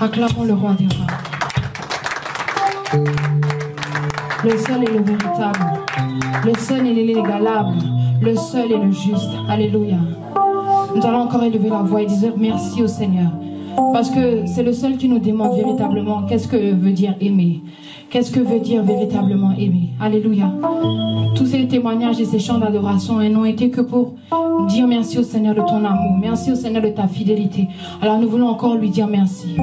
Acclamons le roi des rois. Le seul est le véritable. Le seul est l'inégalable. Le seul est le juste. Alléluia. Nous allons encore élever la voix et dire merci au Seigneur. Parce que c'est le seul qui nous demande véritablement qu'est-ce que veut dire aimer. Qu'est-ce que veut dire véritablement aimer. Alléluia. Tous ces témoignages et ces chants d'adoration n'ont été que pour dire merci au Seigneur de ton amour. Merci au Seigneur de ta fidélité. Alors nous voulons encore lui dire merci.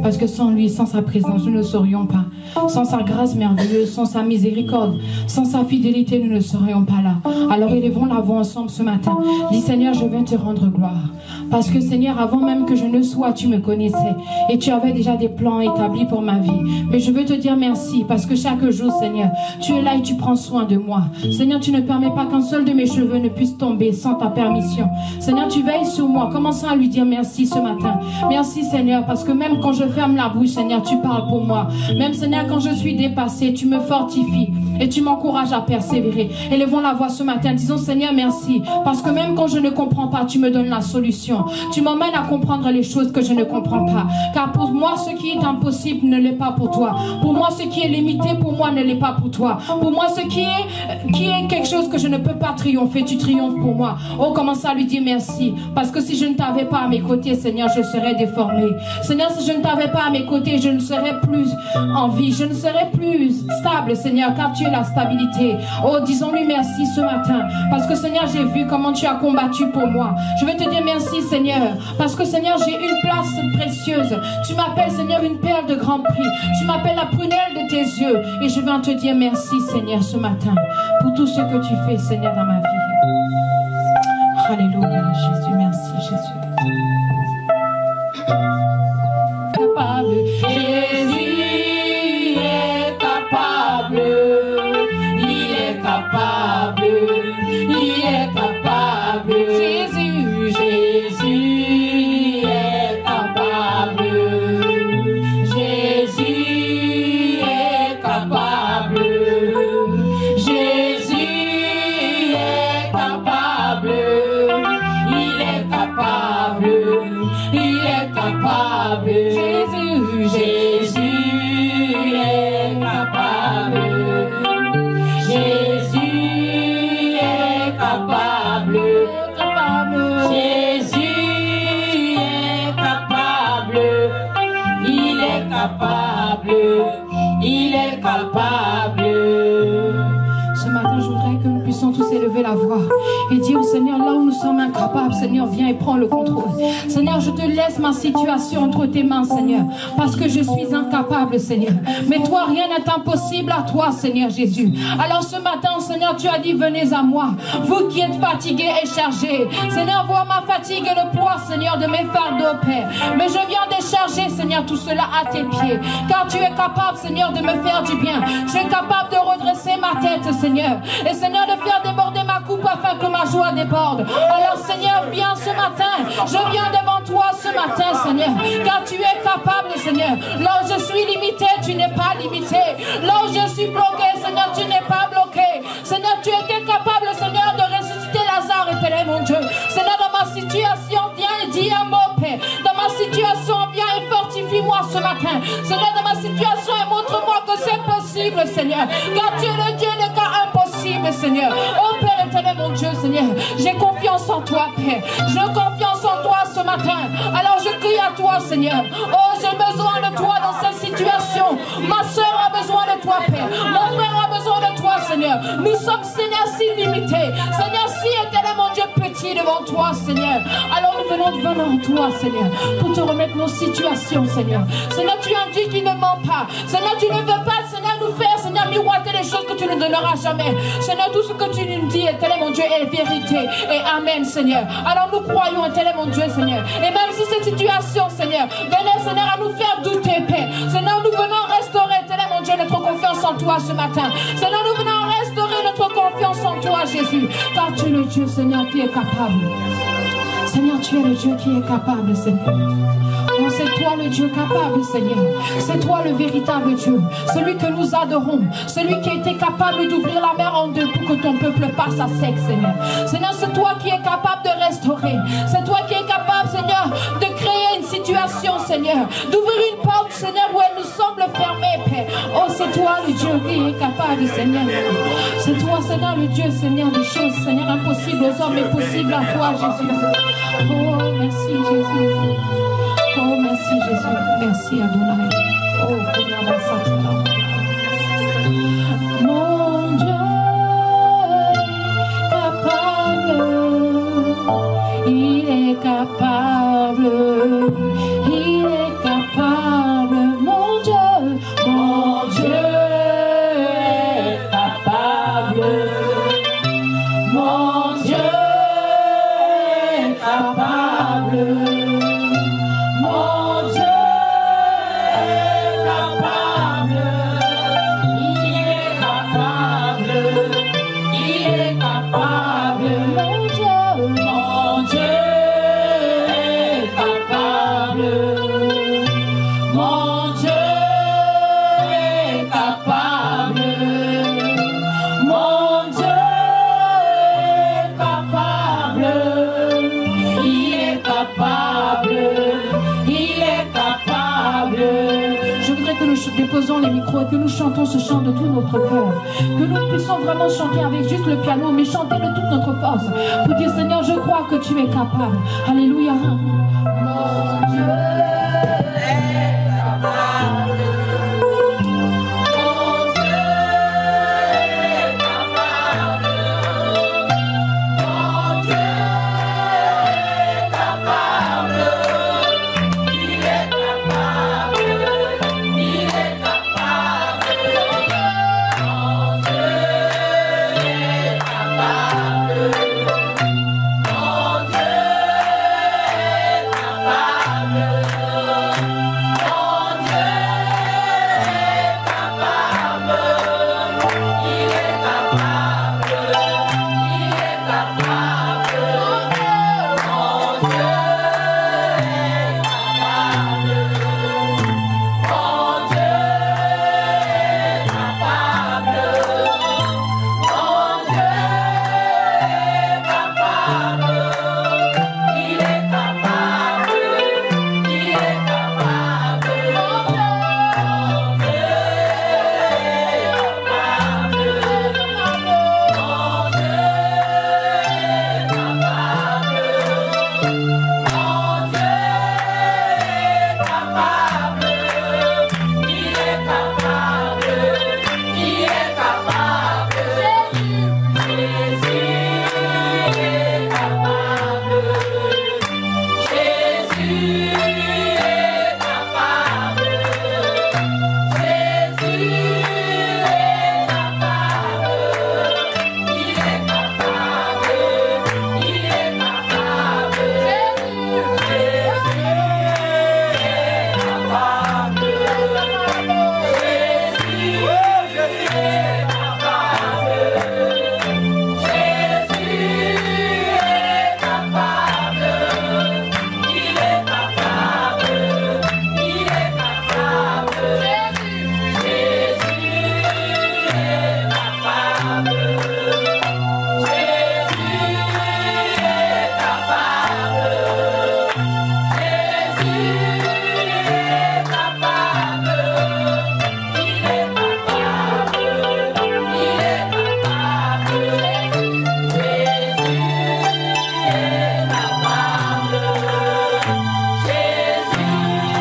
Parce que sans lui, sans sa présence, nous ne serions pas. Sans sa grâce merveilleuse, sans sa miséricorde, sans sa fidélité, nous ne serions pas là. Alors élevons la voix ensemble ce matin. Dis Seigneur, je viens te rendre gloire. Parce que Seigneur, avant même que je ne sois, tu me connaissais. Et tu avais déjà des plans établis pour ma vie. Mais je veux te dire merci. Parce que chaque jour, Seigneur, tu es là et tu prends soin de moi. Seigneur, tu ne permets pas qu'un seul de mes cheveux ne puisse tomber sans ta permission. Seigneur, tu veilles sur moi. Commençons à lui dire merci ce matin. Merci Seigneur, parce que même quand je ferme la bouche, Seigneur, tu parles pour moi. Même Seigneur, quand je suis dépassée, tu me fortifies et tu m'encourages à persévérer. Élevons la voix ce matin, disons Seigneur merci, parce que même quand je ne comprends pas, tu me donnes la solution. Tu m'emmènes à comprendre les choses que je ne comprends pas. Car pour moi, ce qui est impossible ne l'est pas pour toi. Pour moi, ce qui est limité, pour moi, ne l'est pas pour toi. Pour moi, ce qui est quelque chose que je ne peux pas triompher, tu triomphes pour moi. Oh, commence à lui dire merci, parce que si je ne t'avais pas à mes côtés, Seigneur, je serais déformé. Seigneur, si je ne t'avais pas à mes côtés, je ne serais plus en vie, je ne serais plus stable, Seigneur, car tu es la stabilité. Oh, disons-lui merci ce matin, parce que Seigneur, j'ai vu comment tu as combattu pour moi. Je veux te dire merci, Seigneur, parce que Seigneur, j'ai une place précieuse. Tu m'appelles, Seigneur, une perle de grand prix. Tu m'appelles la prunelle de tes yeux. Et je veux te dire merci, Seigneur, ce matin, pour tout ce que tu fais, Seigneur, dans ma vie. Alléluia, Jésus, merci, Jésus. Capable, Jésus est capable, il est capable, il est capable, Jésus, Jésus est capable, Jésus est capable, Jésus est capable, il est capable, il est capable, Jésus, Jésus est capable, Jésus est capable, Jésus est capable, il est capable, il est capable. Ce matin, je voudrais que nous puissions tous élever la voix et dire au Seigneur, là où nous sommes incapables, Seigneur, viens et prends le contrôle. Seigneur, je te laisse ma situation entre tes mains, Seigneur, parce que je suis incapable, Seigneur. Mais toi, rien n'est impossible à toi, Seigneur Jésus. Alors ce matin, Seigneur, tu as dit, venez à moi, vous qui êtes fatigués et chargés. Seigneur, vois ma fatigue et le poids, Seigneur, de mes fardeaux, Père. Mais je viens décharger, Seigneur, tout cela à tes pieds, car tu es capable, Seigneur, de me faire du bien. Tu es capable de redresser ma tête, Seigneur, et Seigneur, de faire déborder ma coupe afin que ma joie déborde. Alors Seigneur, viens ce matin, je viens devant toi ce matin, Seigneur, car tu es capable, Seigneur. Là où je suis limité, tu n'es pas limité. Là où je suis bloqué, Seigneur, tu n'es pas bloqué. Seigneur, tu étais capable, Seigneur, de ressusciter Lazare, éternel mon Dieu. Seigneur, dans ma situation, viens et dis un mot, Père. Dans ma situation, viens et fortifie-moi ce matin. Seigneur, dans ma situation, et montre-moi que c'est possible, Seigneur, car tu es le Dieu de cas impossible, Seigneur. Oh Père éternel, mon Dieu, Seigneur, j'ai confiance en toi, Père. J'ai confiance en toi ce matin. Alors je crie à toi, Seigneur. Oh, j'ai besoin de toi dans cette situation. Ma soeur a besoin de toi, Père. Mon frère a besoin de toi, Seigneur. Nous sommes, Seigneur, si limités. Seigneur, si éternel, mon Dieu, petit devant toi, Seigneur. Alors nous venons devant toi, Seigneur, pour te remettre nos situations, Seigneur. Seigneur, tu as dit qu'il ne ment pas. Seigneur, tu ne veux pas, Seigneur, nous faire, Seigneur, miroiter les choses que tu ne donneras jamais. Seigneur, tout ce que tu nous dis, éternel, mon Dieu, est vérité. Et amen, Seigneur. Alors nous croyons, éternel, mon Dieu, Seigneur. Et même si cette situation, Seigneur, venait, Seigneur, à nous faire douter, Père. Seigneur, nous venons restaurer, éternel, mon Dieu, notre confiance en toi ce matin. Seigneur, nous venons restaurer notre confiance en toi, Jésus. Car tu es le Dieu, Seigneur, qui est capable. Seigneur, tu es le Dieu qui est capable, Seigneur. Oh, c'est toi le Dieu capable, Seigneur. C'est toi le véritable Dieu. Celui que nous adorons. Celui qui a été capable d'ouvrir la mer en deux pour que ton peuple passe à sec, Seigneur. Seigneur, c'est toi qui es capable de restaurer. C'est toi qui es capable, Seigneur, de créer une situation, Seigneur. Seigneur, d'ouvrir une porte, Seigneur, où elle nous semble fermée, Père. Oh, c'est toi le Dieu qui est capable, Seigneur. C'est toi, Seigneur, le Dieu, Seigneur, des choses, Seigneur, impossibles aux hommes, mais possibles à toi, Jésus. Oh, merci, Jésus. Oh, merci, Jésus. Merci, Adonai. Oh, mon Dieu est capable. Il est capable. Il est capable. Mon Dieu est capable. Mon Dieu est capable. Mon Dieu est capable. Il est capable. Il est capable. Mon Dieu est capable. Mon Dieu est capable. Mon Dieu est capable. Il est capable. Il est capable. Je voudrais que nous déposons les micros et que nous chantons ce chant de tout notre cœur. Que nous puissions vraiment chanter avec juste le piano, mais chanter de toute notre force. Pour dire, Seigneur, je crois que tu es capable. Alléluia. Mon Dieu est capable. Mon Dieu est capable. Mon Dieu est capable. Il est capable. Il est capable. Mon Dieu est capable. Mon Dieu est capable. Mon Dieu est capable. Il est capable. Il est capable. Mon Dieu est capable. Mon Dieu est capable. Mon Dieu est capable. Il est capable. Il est capable. Mon Dieu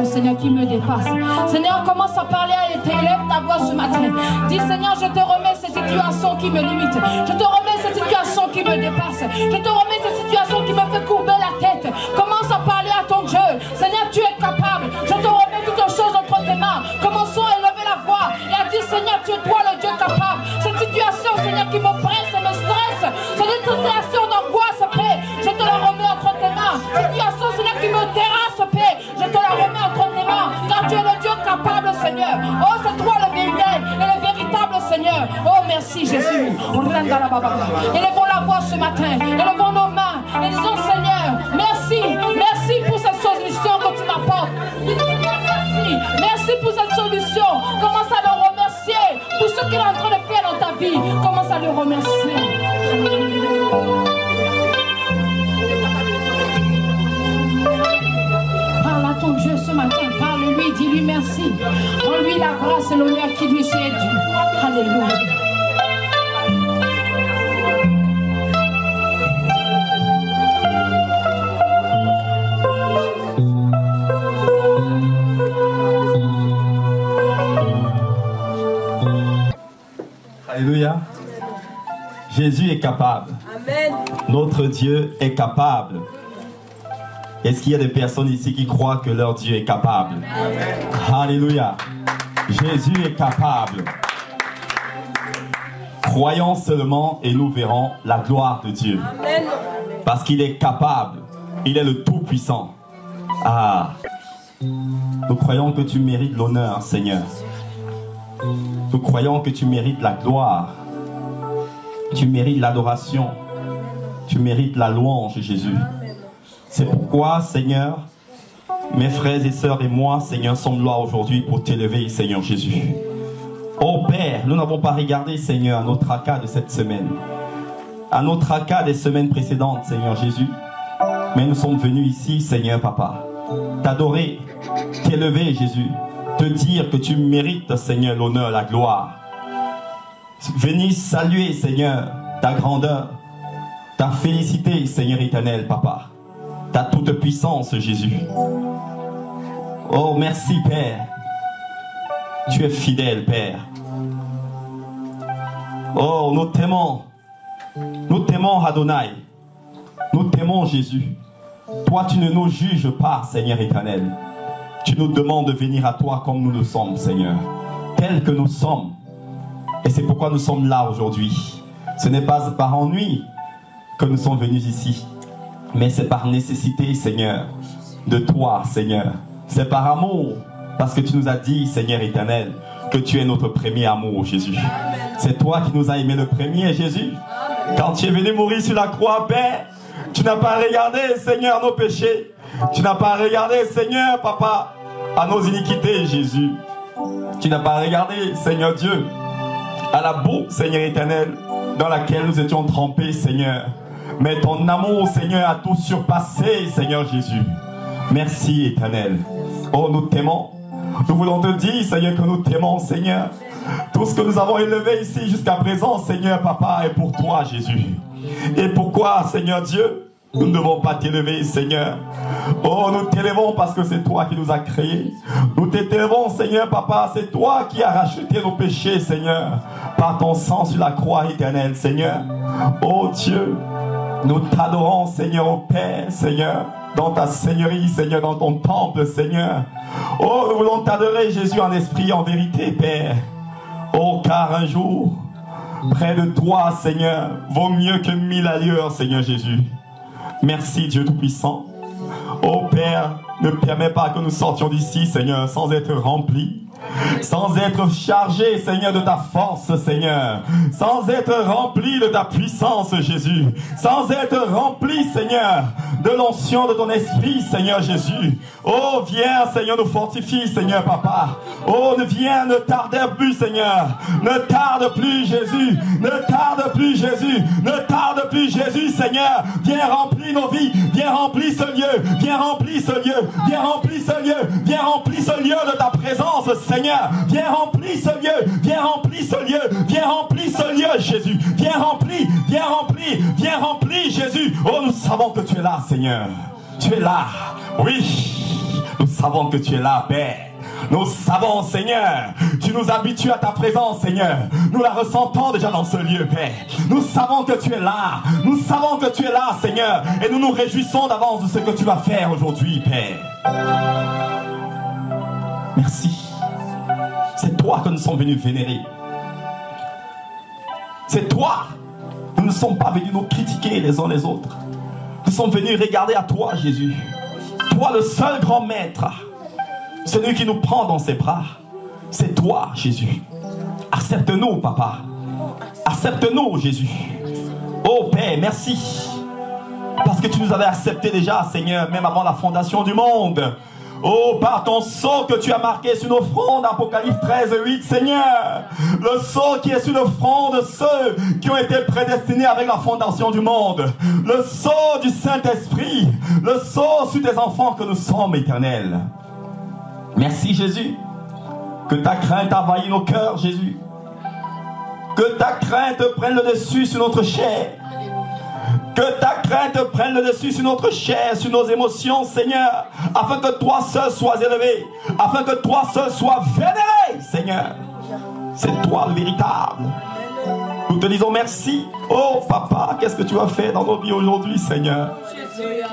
Seigneur, qui me dépasse. Seigneur, commence à parler à élève ta voix ce matin. Dis, Seigneur, je te remets ces situations qui me limitent. Je te remets ces situations qui me dépassent. Je te remets ces situations qui me font courber la tête. Commence à parler à ton Dieu. Seigneur, tu es capable. Je te remets toutes choses entre tes mains. Commençons à élever la voix et à dire, Seigneur, tu es toi le Dieu capable. Cette situation, Seigneur, qui me presse et me stresse. Cette situation d'angoisse, Père, je te la remets entre tes mains. Cette situation, Seigneur, qui me terrasse, Père, je te la remets entre tes mains. Car tu es le Dieu capable, Seigneur. Oh, c'est toi le véritable et le véritable Seigneur. Oh, merci, Jésus. Élevons la voix ce matin. Élevons nos mains. Et disons, Seigneur, merci. à le remercier. Parle à ton Dieu ce matin. Parle-lui, dis-lui merci. Rends-lui la grâce et l'honneur qui lui est dû. Alléluia. Alléluia. Jésus est capable. Amen. Notre Dieu est capable. Est-ce qu'il y a des personnes ici qui croient que leur Dieu est capable? Amen. Alléluia. Jésus est capable. Croyons seulement et nous verrons la gloire de Dieu. Amen. Parce qu'il est capable. Il est le Tout-Puissant. Ah. Nous croyons que tu mérites l'honneur, Seigneur. Nous croyons que tu mérites la gloire. Tu mérites l'adoration. Tu mérites la louange, Jésus. C'est pourquoi, Seigneur, mes frères et sœurs et moi, Seigneur, sommes là aujourd'hui pour t'élever, Seigneur Jésus. Oh Père, nous n'avons pas regardé, Seigneur, à nos tracas de cette semaine, à nos tracas des semaines précédentes, Seigneur Jésus. Mais nous sommes venus ici, Seigneur Papa, t'adorer, t'élever, Jésus, te dire que tu mérites, Seigneur, l'honneur, la gloire. Venez saluer, Seigneur, ta grandeur, ta félicité, Seigneur éternel, Papa, ta toute puissance, Jésus. Oh, merci, Père. Tu es fidèle, Père. Oh, nous t'aimons, Adonai. Nous t'aimons, Jésus. Toi, tu ne nous juges pas, Seigneur éternel. Tu nous demandes de venir à toi comme nous le sommes, Seigneur. Tels que nous sommes. Et c'est pourquoi nous sommes là aujourd'hui. Ce n'est pas par ennui que nous sommes venus ici. Mais c'est par nécessité, Seigneur, de toi, Seigneur. C'est par amour. Parce que tu nous as dit, Seigneur éternel, que tu es notre premier amour, Jésus. C'est toi qui nous as aimé le premier, Jésus. Quand tu es venu mourir sur la croix, Père, tu n'as pas regardé, Seigneur, nos péchés. Tu n'as pas regardé, Seigneur, Papa, à nos iniquités, Jésus. Tu n'as pas regardé, Seigneur Dieu, à la boue, Seigneur éternel, dans laquelle nous étions trempés, Seigneur. Mais ton amour, Seigneur, a tout surpassé, Seigneur Jésus. Merci, éternel. Oh, nous t'aimons. Nous voulons te dire, Seigneur, que nous t'aimons, Seigneur. Tout ce que nous avons élevé ici jusqu'à présent, Seigneur, Papa, est pour toi, Jésus. Et pourquoi, Seigneur Dieu, nous ne devons pas t'élever, Seigneur? Oh, nous t'élevons parce que c'est toi qui nous as créés. Nous t'élevons, Seigneur, Papa, c'est toi qui as racheté nos péchés, Seigneur, par ton sang sur la croix éternelle, Seigneur. Oh Dieu, nous t'adorons, Seigneur, au Père, Seigneur, dans ta seigneurie, Seigneur, dans ton temple, Seigneur. Oh, nous voulons t'adorer, Jésus, en esprit, en vérité, Père. Oh, car un jour, près de toi, Seigneur, vaut mieux que 1000 ailleurs, Seigneur Jésus. Merci, Dieu Tout-Puissant. Oh, Père, ne permets pas que nous sortions d'ici, Seigneur, sans être remplis. Sans être chargé, Seigneur, de ta force, Seigneur. Sans être rempli de ta puissance, Jésus. Sans être rempli, Seigneur, de l'onction de ton esprit, Seigneur Jésus. Oh, viens, Seigneur, nous fortifie, Seigneur, Papa. Oh, viens, ne tarde plus, Seigneur. Ne tarde plus, Jésus. Ne tarde plus, Jésus. Ne tarde plus, Jésus, Seigneur. Viens remplir nos vies. Viens remplir ce lieu. Viens remplir ce lieu. Viens remplir ce lieu. Viens remplir ce lieu de ta présence, Seigneur. Viens remplir ce lieu. Viens remplir ce lieu. Viens remplir ce lieu, Jésus. Viens remplir. Viens remplir. Viens remplir, Jésus. Oh, nous savons que tu es là, Seigneur. Tu es là. Oui. Nous savons que tu es là, Père. Nous savons, Seigneur, tu nous habitues à ta présence, Seigneur. Nous la ressentons déjà dans ce lieu, Père. Nous savons que tu es là. Nous savons que tu es là, Seigneur. Et nous nous réjouissons d'avance de ce que tu vas faire aujourd'hui, Père. Merci. C'est toi que nous sommes venus vénérer. C'est toi. Nous ne sommes pas venus nous critiquer les uns les autres. Nous sommes venus regarder à toi, Jésus. Toi, le seul grand maître. Celui qui nous prend dans ses bras. C'est toi, Jésus. Accepte-nous, Papa. Accepte-nous, Jésus. Oh, Père, merci. Parce que tu nous avais acceptés déjà, Seigneur, même avant la fondation du monde. Oh, par ton sceau que tu as marqué sur nos fronts, Apocalypse 13, 8, Seigneur. Le sceau qui est sur le front de ceux qui ont été prédestinés avec la fondation du monde. Le sceau du Saint-Esprit. Le sceau sur tes enfants que nous sommes, Éternel. Merci, Jésus. Que ta crainte envahisse nos cœurs, Jésus. Que ta crainte prenne le dessus sur notre chair. Que ta crainte prenne le dessus sur notre chair, sur nos émotions, Seigneur, afin que toi seul sois élevé, afin que toi seul sois vénéré, Seigneur. C'est toi le véritable. Nous te disons merci. Oh, Papa, qu'est-ce que tu vas faire dans nos vies aujourd'hui, Seigneur?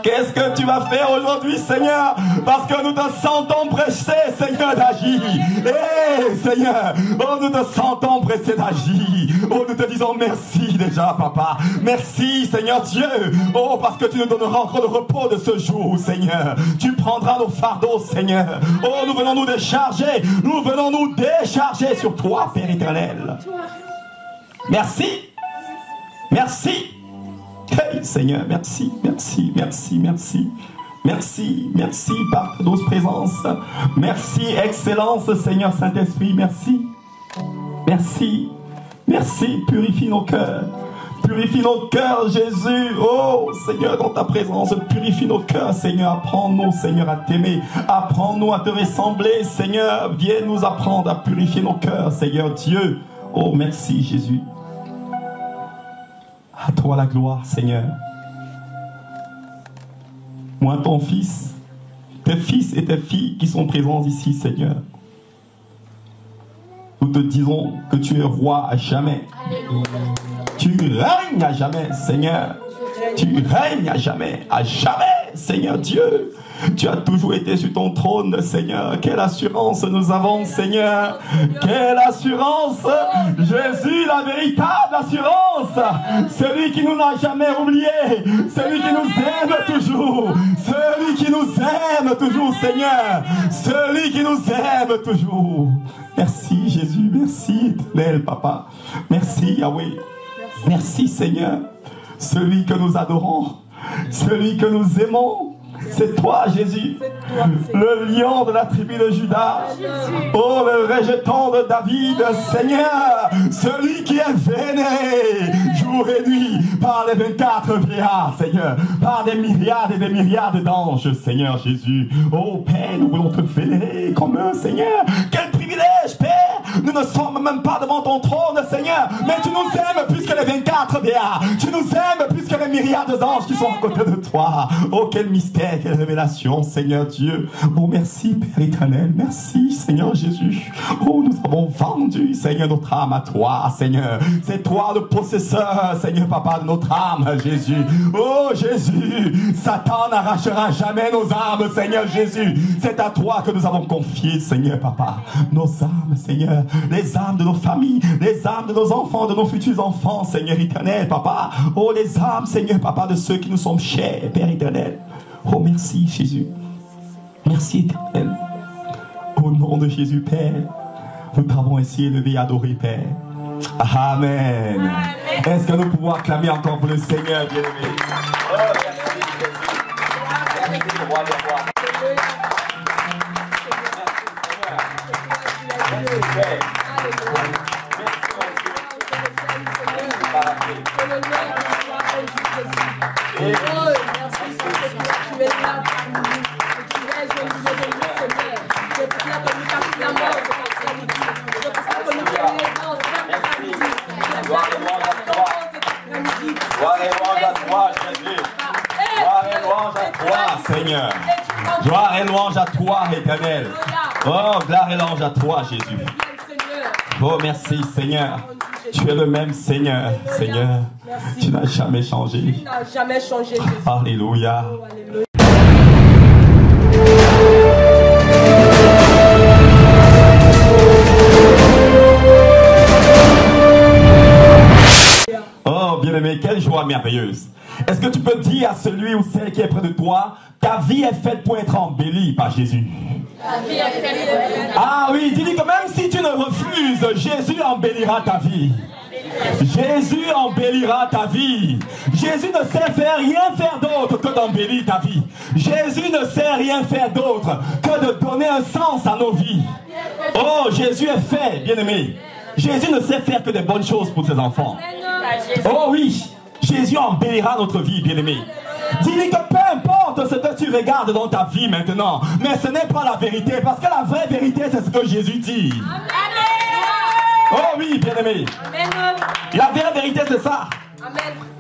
Qu'est-ce que tu vas faire aujourd'hui, Seigneur? Parce que nous te sentons pressés, Seigneur, d'agir. Eh, Seigneur, oh, nous te sentons pressés d'agir. Oh, nous te disons merci déjà, Papa. Merci, Seigneur Dieu. Oh, parce que tu nous donneras encore le repos de ce jour, Seigneur. Tu prendras nos fardeaux, Seigneur. Oh, nous venons nous décharger. Nous venons nous décharger sur toi, Père éternel. Merci. Merci. Hey, Seigneur, merci, merci, merci, merci. Merci, merci par ta douce présence. Merci, excellence, Seigneur Saint-Esprit, merci. Merci, merci, purifie nos cœurs. Purifie nos cœurs, Jésus. Oh, Seigneur, dans ta présence, purifie nos cœurs, Seigneur. Apprends-nous, Seigneur, à t'aimer. Apprends-nous à te ressembler, Seigneur. Viens nous apprendre à purifier nos cœurs, Seigneur Dieu. Oh, merci, Jésus. À toi la gloire, Seigneur. Moi, ton fils, tes fils et tes filles qui sont présents ici, Seigneur. Nous te disons que tu es roi à jamais. Tu règnes à jamais, Seigneur. Tu règnes à jamais, Seigneur Dieu. Tu as toujours été sur ton trône, Seigneur. Quelle assurance nous avons, Seigneur. Quelle assurance. Jésus, la véritable assurance. Celui qui nous n'a jamais oublié. Celui qui nous aime toujours. Celui qui nous aime toujours, Seigneur. Celui qui nous aime toujours. Merci, Jésus. Merci, éternel, Papa. Merci, Yahweh. Merci, Seigneur. Celui que nous adorons. Celui que nous aimons. C'est toi, Jésus, le lion de la tribu de Judas. Oh, le rejeton de David, Seigneur, celui qui est vénéré jour et nuit par les 24 vieillards, Seigneur, par des myriades et des myriades d'anges, Seigneur Jésus. Oh, Père, nous voulons te vénérer comme eux, Seigneur. Quel privilège, Père. Nous ne sommes même pas devant ton trône, Seigneur, mais tu nous aimes plus que les 24 vieillards. Tu nous aimes plus que les myriades d'anges qui sont à côté de toi. Oh, quel mystère, quelle révélation, Seigneur Dieu. Oh, merci, Père éternel. Merci, Seigneur Jésus. Oh, nous avons vendu, Seigneur, notre âme à toi, Seigneur. C'est toi le possesseur, Seigneur, Papa, de notre âme, Jésus. Oh, Jésus, Satan n'arrachera jamais nos âmes, Seigneur Jésus. C'est à toi que nous avons confié, Seigneur, Papa, nos âmes, Seigneur. Les âmes de nos familles, les âmes de nos enfants, de nos futurs enfants, Seigneur éternel, Papa. Oh, les âmes, Seigneur, Papa, de ceux qui nous sont chers, Père éternel. Oh, merci, Jésus. Merci, éternel. Au nom de Jésus, Père, nous t'avons ainsi élevé et adoré, Père. Amen. Amen. Est-ce que nous pouvons acclamer encore pour le Seigneur, bien-aimé? Oh, merci, Jésus. Merci, roi de roi. Seigneur, gloire et louange à toi, éternel. Oh, gloire et louange à toi, Jésus. Oh, merci, Seigneur. Tu es le même Seigneur, Seigneur. Tu n'as jamais changé. Tu n'as jamais changé, Jésus. Alléluia. Oh, bien-aimé, quelle joie merveilleuse. Est-ce que tu peux dire à celui ou celle qui est près de toi, ta vie est faite pour être embellie par Jésus? Ah oui, dis que même si tu ne refuses, Jésus embellira ta vie. Jésus embellira ta vie. Jésus ne sait rien faire d'autre que d'embellir ta vie. Jésus ne sait rien faire d'autre que de donner un sens à nos vies. Oh, Jésus est fait, bien-aimé. Jésus ne sait faire que des bonnes choses pour ses enfants. Oh oui, Jésus embellira notre vie, bien-aimé. Dis-lui que peu importe ce que tu regardes dans ta vie maintenant, mais ce n'est pas la vérité, parce que la vraie vérité, c'est ce que Jésus dit. Oh oui, bien-aimé. La vraie vérité, c'est ça.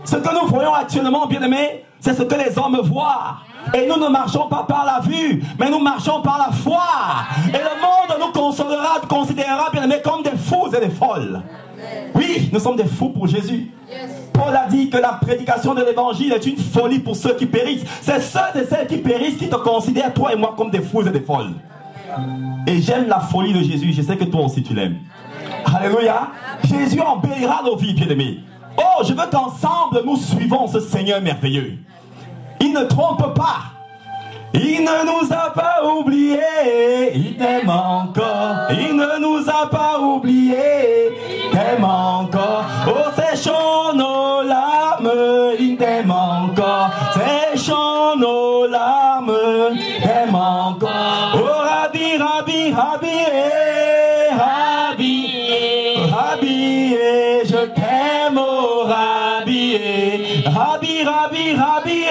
Ce que nous voyons actuellement, bien-aimé, c'est ce que les hommes voient. Et nous ne marchons pas par la vue, mais nous marchons par la foi. Et le monde nous considérera, bien-aimé, comme des fous et des folles. Oui, nous sommes des fous pour Jésus. Paul a dit que la prédication de l'évangile est une folie pour ceux qui périssent. C'est ceux et celles qui périssent qui te considèrent, toi et moi, comme des fous et des folles. Et j'aime la folie de Jésus. Je sais que toi aussi tu l'aimes. Alléluia. Jésus embellira nos vies, bien-aimés. Oh, je veux qu'ensemble nous suivons ce Seigneur merveilleux. Il ne trompe pas. Il ne nous a pas oubliés. Il t'aime encore. Il ne nous a pas oubliés. Il t'aime encore. Oh, séchons nos larmes. Il t'aime encore. Séchons nos larmes. Il t'aime encore. Oh, Rabbi, Rabbi, Rabbi, Rabbi, Rabbi, je t'aime, oh Rabbi, Rabbi, Rabbi, Rabbi,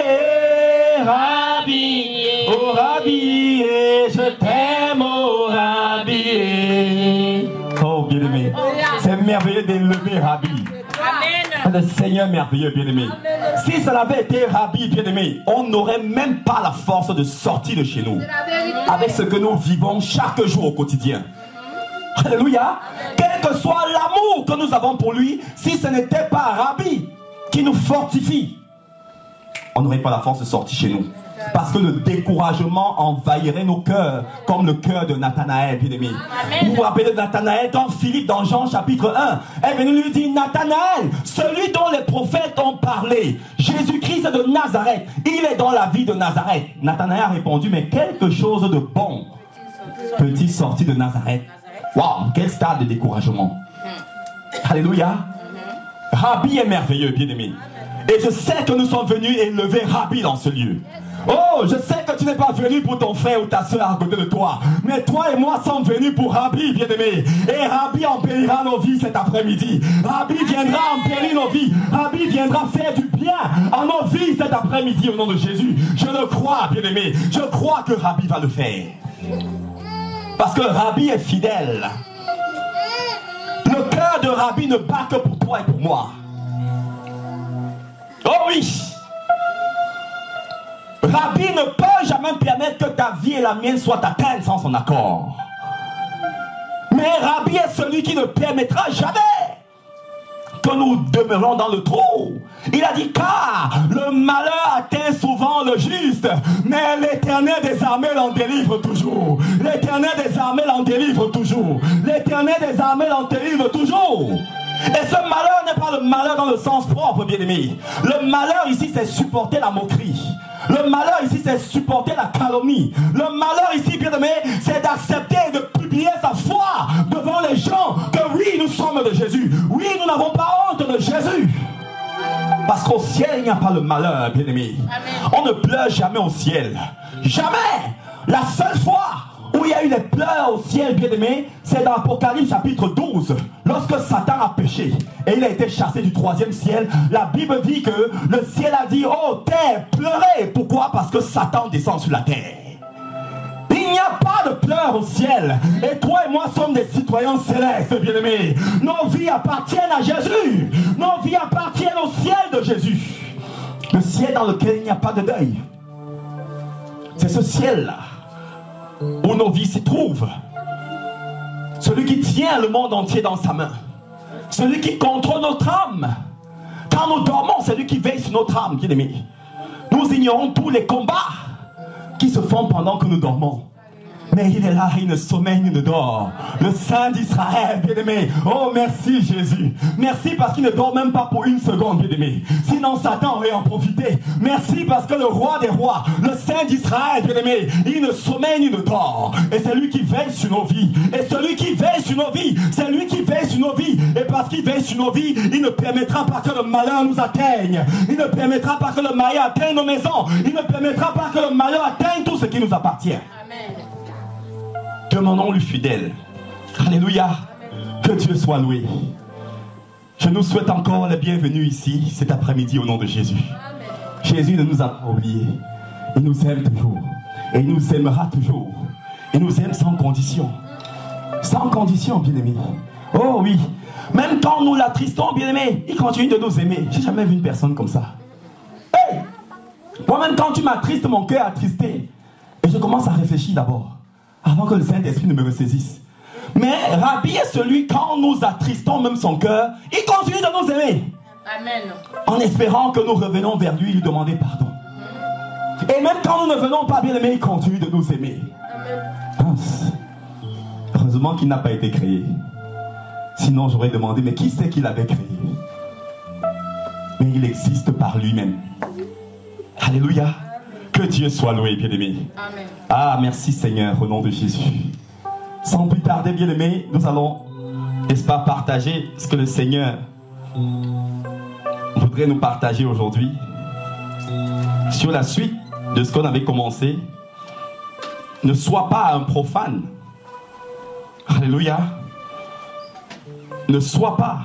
Rabbi, oh Rabbi, je t'aime, oh Rabbi. Oh bien-aimé, c'est merveilleux d'élever Rabbi. Le Seigneur merveilleux, bien-aimé. Si ça avait été Rabbi, bien-aimé, on n'aurait même pas la force de sortir de chez nous. Avec ce que nous vivons chaque jour au quotidien. Alléluia. Quel que soit l'amour que nous avons pour lui, si ce n'était pas Rabbi qui nous fortifie, on n'aurait pas la force de sortir chez nous. Parce que le découragement envahirait nos cœurs, comme le cœur de Nathanaël, bien-aimé. Vous vous rappelez de Nathanaël quand Philippe, dans Jean chapitre 1, est venu lui dire, Nathanaël, celui dont les prophètes ont parlé, Jésus-Christ de Nazareth, il est dans la vie de Nazareth. Nathanaël a répondu, mais quelque chose de bon peut-il sortir de Nazareth? Waouh, quel stade de découragement. Alléluia. Rabbi est merveilleux, bien-aimé. Et je sais que nous sommes venus élever Rabbi dans ce lieu. Oh, je sais que tu n'es pas venu pour ton frère ou ta soeur à côté de toi. Mais toi et moi sommes venus pour Rabbi, bien-aimé. Et Rabbi embellira nos vies cet après-midi. Rabbi viendra embellir nos vies. Rabbi viendra faire du bien à nos vies cet après-midi au nom de Jésus. Je le crois, bien-aimé. Je crois que Rabbi va le faire. Parce que Rabbi est fidèle. Le cœur de Rabbi ne bat que pour toi et pour moi. Oh oui. Rabbi ne peut jamais permettre que ta vie et la mienne soient atteintes sans son accord. Mais Rabbi est celui qui ne permettra jamais que nous demeurons dans le trou. Il a dit, car le malheur atteint souvent le juste, mais l'Éternel des armées l'en délivre toujours. L'Éternel des armées l'en délivre toujours. L'Éternel des armées l'en délivre toujours. Et ce malheur n'est pas le malheur dans le sens propre, bien-aimé. Le malheur ici, c'est supporter la moquerie. Le malheur ici, c'est supporter la calomnie. Le malheur ici, bien-aimé, c'est d'accepter et de publier sa foi devant les gens que oui, nous sommes de Jésus. Oui, nous n'avons pas honte de Jésus. Parce qu'au ciel, il n'y a pas le malheur, bien-aimé. On ne pleure jamais au ciel. Jamais. La seule fois où il y a eu des pleurs au ciel, bien-aimé, c'est dans Apocalypse chapitre 12. Lorsque Satan a péché et il a été chassé du 3e ciel, la Bible dit que le ciel a dit, oh terre, pleurez. Pourquoi? Parce que Satan descend sur la terre. Il n'y a pas de pleurs au ciel. Et toi et moi sommes des citoyens célestes, bien-aimés. Nos vies appartiennent à Jésus. Nos vies appartiennent au ciel de Jésus. Le ciel dans lequel il n'y a pas de deuil. C'est ce ciel-là où nos vies s'y trouvent. Celui qui tient le monde entier dans sa main. Celui qui contrôle notre âme. Quand nous dormons, c'est lui qui veille sur notre âme, bien-aimés. Nous ignorons tous les combats qui se font pendant que nous dormons. Mais il est là, il ne sommeille ni ne dort. Le Saint d'Israël, bien-aimé. Oh, merci Jésus. Merci parce qu'il ne dort même pas pour une seconde, bien-aimé. Sinon, Satan aurait en profité. Merci parce que le roi des rois, le Saint d'Israël, bien-aimé, il ne sommeille ni ne dort. Et c'est lui qui veille sur nos vies. Et celui qui veille sur nos vies, c'est lui qui veille sur nos vies. Et parce qu'il veille sur nos vies, il ne permettra pas que le malheur nous atteigne. Il ne permettra pas que le malheur atteigne nos maisons. Il ne permettra pas que le malheur atteigne tout ce qui nous appartient. Amen. Demandons-lui fidèle. Alléluia. Que Dieu soit loué. Je nous souhaite encore la bienvenue ici, cet après-midi, au nom de Jésus. Amen. Jésus ne nous a pas oubliés. Il nous aime toujours. Et il nous aimera toujours. Il nous aime sans condition. Sans condition, bien-aimé. Oh oui. Même quand nous l'attristons, bien-aimé, il continue de nous aimer. J'ai jamais vu une personne comme ça. Hey! Moi-même, quand tu m'attristes, mon cœur est attristé. Et je commence à réfléchir d'abord, avant que le Saint-Esprit ne me ressaisisse. Mais Rabbi est celui, quand nous attristons même son cœur, il continue de nous aimer. Amen. En espérant que nous revenons vers lui et lui demander pardon. Et même quand nous ne venons pas, bien aimé, il continue de nous aimer. Amen. Heureusement qu'il n'a pas été créé. Sinon j'aurais demandé, mais qui c'est qui l'avait créé? Mais il existe par lui-même. Alléluia. Que Dieu soit loué, bien-aimé. Amen. Ah, merci Seigneur, au nom de Jésus. Sans plus tarder, bien-aimé, nous allons, n'est-ce pas, partager ce que le Seigneur voudrait nous partager aujourd'hui. Sur la suite de ce qu'on avait commencé. Ne sois pas un profane. Alléluia. Ne sois pas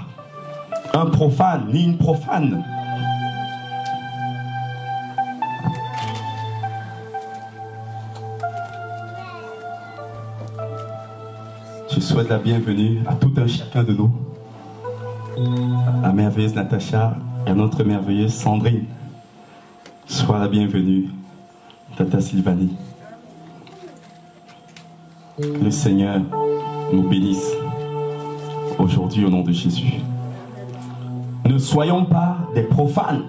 un profane ni une profane. Je souhaite la bienvenue à tout un chacun de nous. À la merveilleuse Natacha et à notre merveilleuse Sandrine. Sois la bienvenue, Tata Sylvanie. Que le Seigneur nous bénisse aujourd'hui au nom de Jésus. Ne soyons pas des profanes.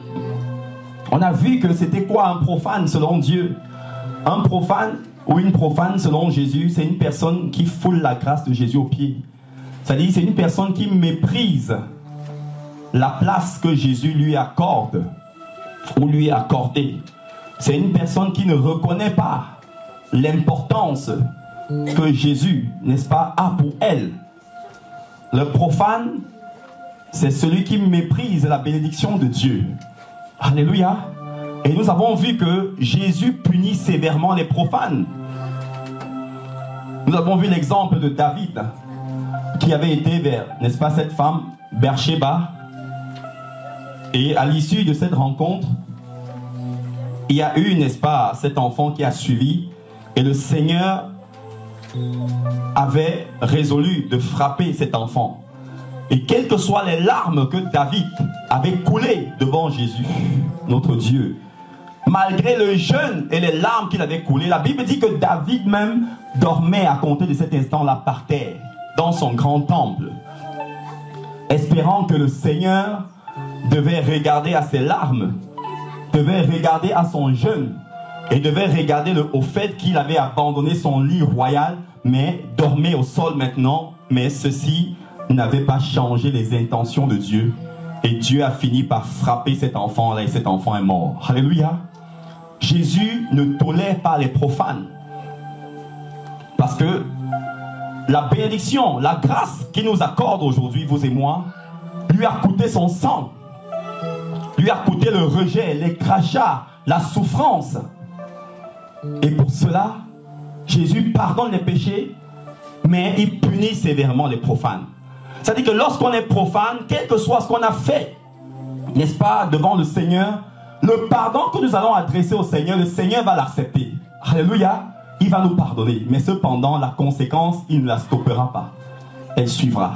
On a vu que c'était quoi un profane selon Dieu? Un profane ou une profane selon Jésus, c'est une personne qui foule la grâce de Jésus aux pieds. C'est-à-dire c'est une personne qui méprise la place que Jésus lui accorde ou lui a accordée. C'est une personne qui ne reconnaît pas l'importance que Jésus, n'est-ce pas, a pour elle. Le profane, c'est celui qui méprise la bénédiction de Dieu. Alléluia. Et nous avons vu que Jésus punit sévèrement les profanes. Nous avons vu l'exemple de David, qui avait été vers, n'est-ce pas, cette femme, Bersheba. Et à l'issue de cette rencontre, il y a eu, n'est-ce pas, cet enfant qui a suivi. Et le Seigneur avait résolu de frapper cet enfant. Et quelles que soient les larmes que David avait coulées devant Jésus, notre Dieu, malgré le jeûne et les larmes qu'il avait coulées, la Bible dit que David même dormait à compter de cet instant-là par terre, dans son grand temple, espérant que le Seigneur devait regarder à ses larmes, devait regarder à son jeûne, et devait regarder au fait qu'il avait abandonné son lit royal, mais dormait au sol maintenant. Mais ceci n'avait pas changé les intentions de Dieu. Et Dieu a fini par frapper cet enfant-là et cet enfant est mort. Alléluia. Jésus ne tolère pas les profanes. Parce que la bénédiction, la grâce qu'il nous accorde aujourd'hui, vous et moi, lui a coûté son sang. Lui a coûté le rejet, les crachats, la souffrance. Et pour cela, Jésus pardonne les péchés, mais il punit sévèrement les profanes. C'est-à-dire que lorsqu'on est profane, quel que soit ce qu'on a fait, n'est-ce pas, devant le Seigneur, le pardon que nous allons adresser au Seigneur, le Seigneur va l'accepter. Alléluia, il va nous pardonner. Mais cependant, la conséquence, il ne la stoppera pas. Elle suivra.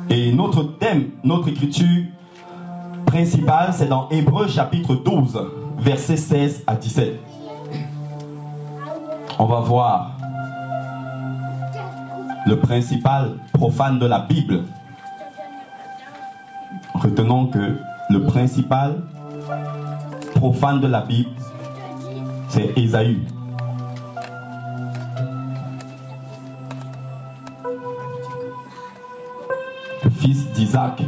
Et notre thème, notre écriture principale, c'est dans Hébreux chapitre 12, versets 16 à 17. On va voir le principal profane de la Bible. Retenons que le principal profane de la Bible, c'est Ésaü. Le fils d'Isaac,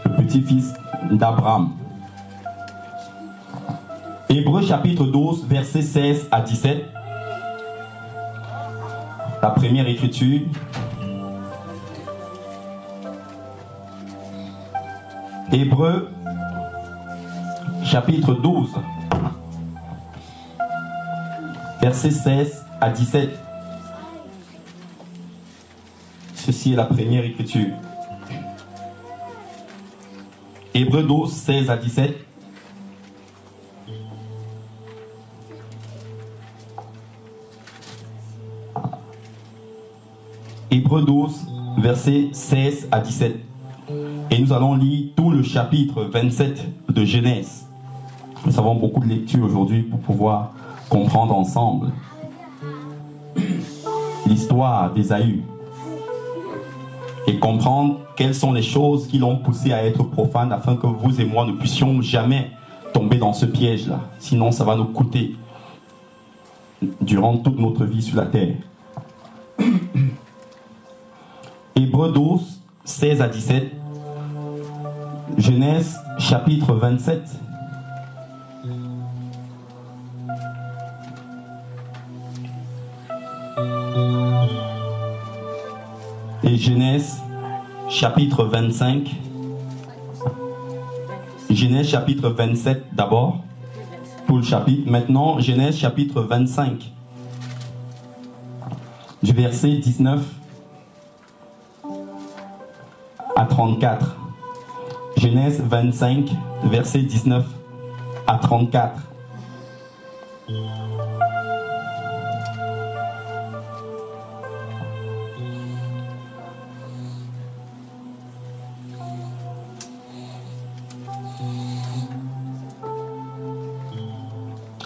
le petit-fils d'Abraham. Hébreux chapitre 12, versets 16 à 17. La première écriture. Hébreux, chapitre 12, versets 16 à 17. Ceci est la première écriture. Hébreux 12, 16 à 17. Hébreux 12, versets 16 à 17. Et nous allons lire tout le chapitre 27 de Genèse. Nous avons beaucoup de lectures aujourd'hui pour pouvoir comprendre ensemble l'histoire d'Ésaü et comprendre quelles sont les choses qui l'ont poussé à être profane, afin que vous et moi ne puissions jamais tomber dans ce piège-là. Sinon, ça va nous coûter durant toute notre vie sur la terre. Hébreux 12, 16 à 17. Genèse chapitre 27. Et Genèse chapitre 25. Genèse chapitre 27 d'abord, pour le chapitre. Maintenant, Genèse chapitre 25, du verset 19 à 34. Genèse 25, verset 19 à 34.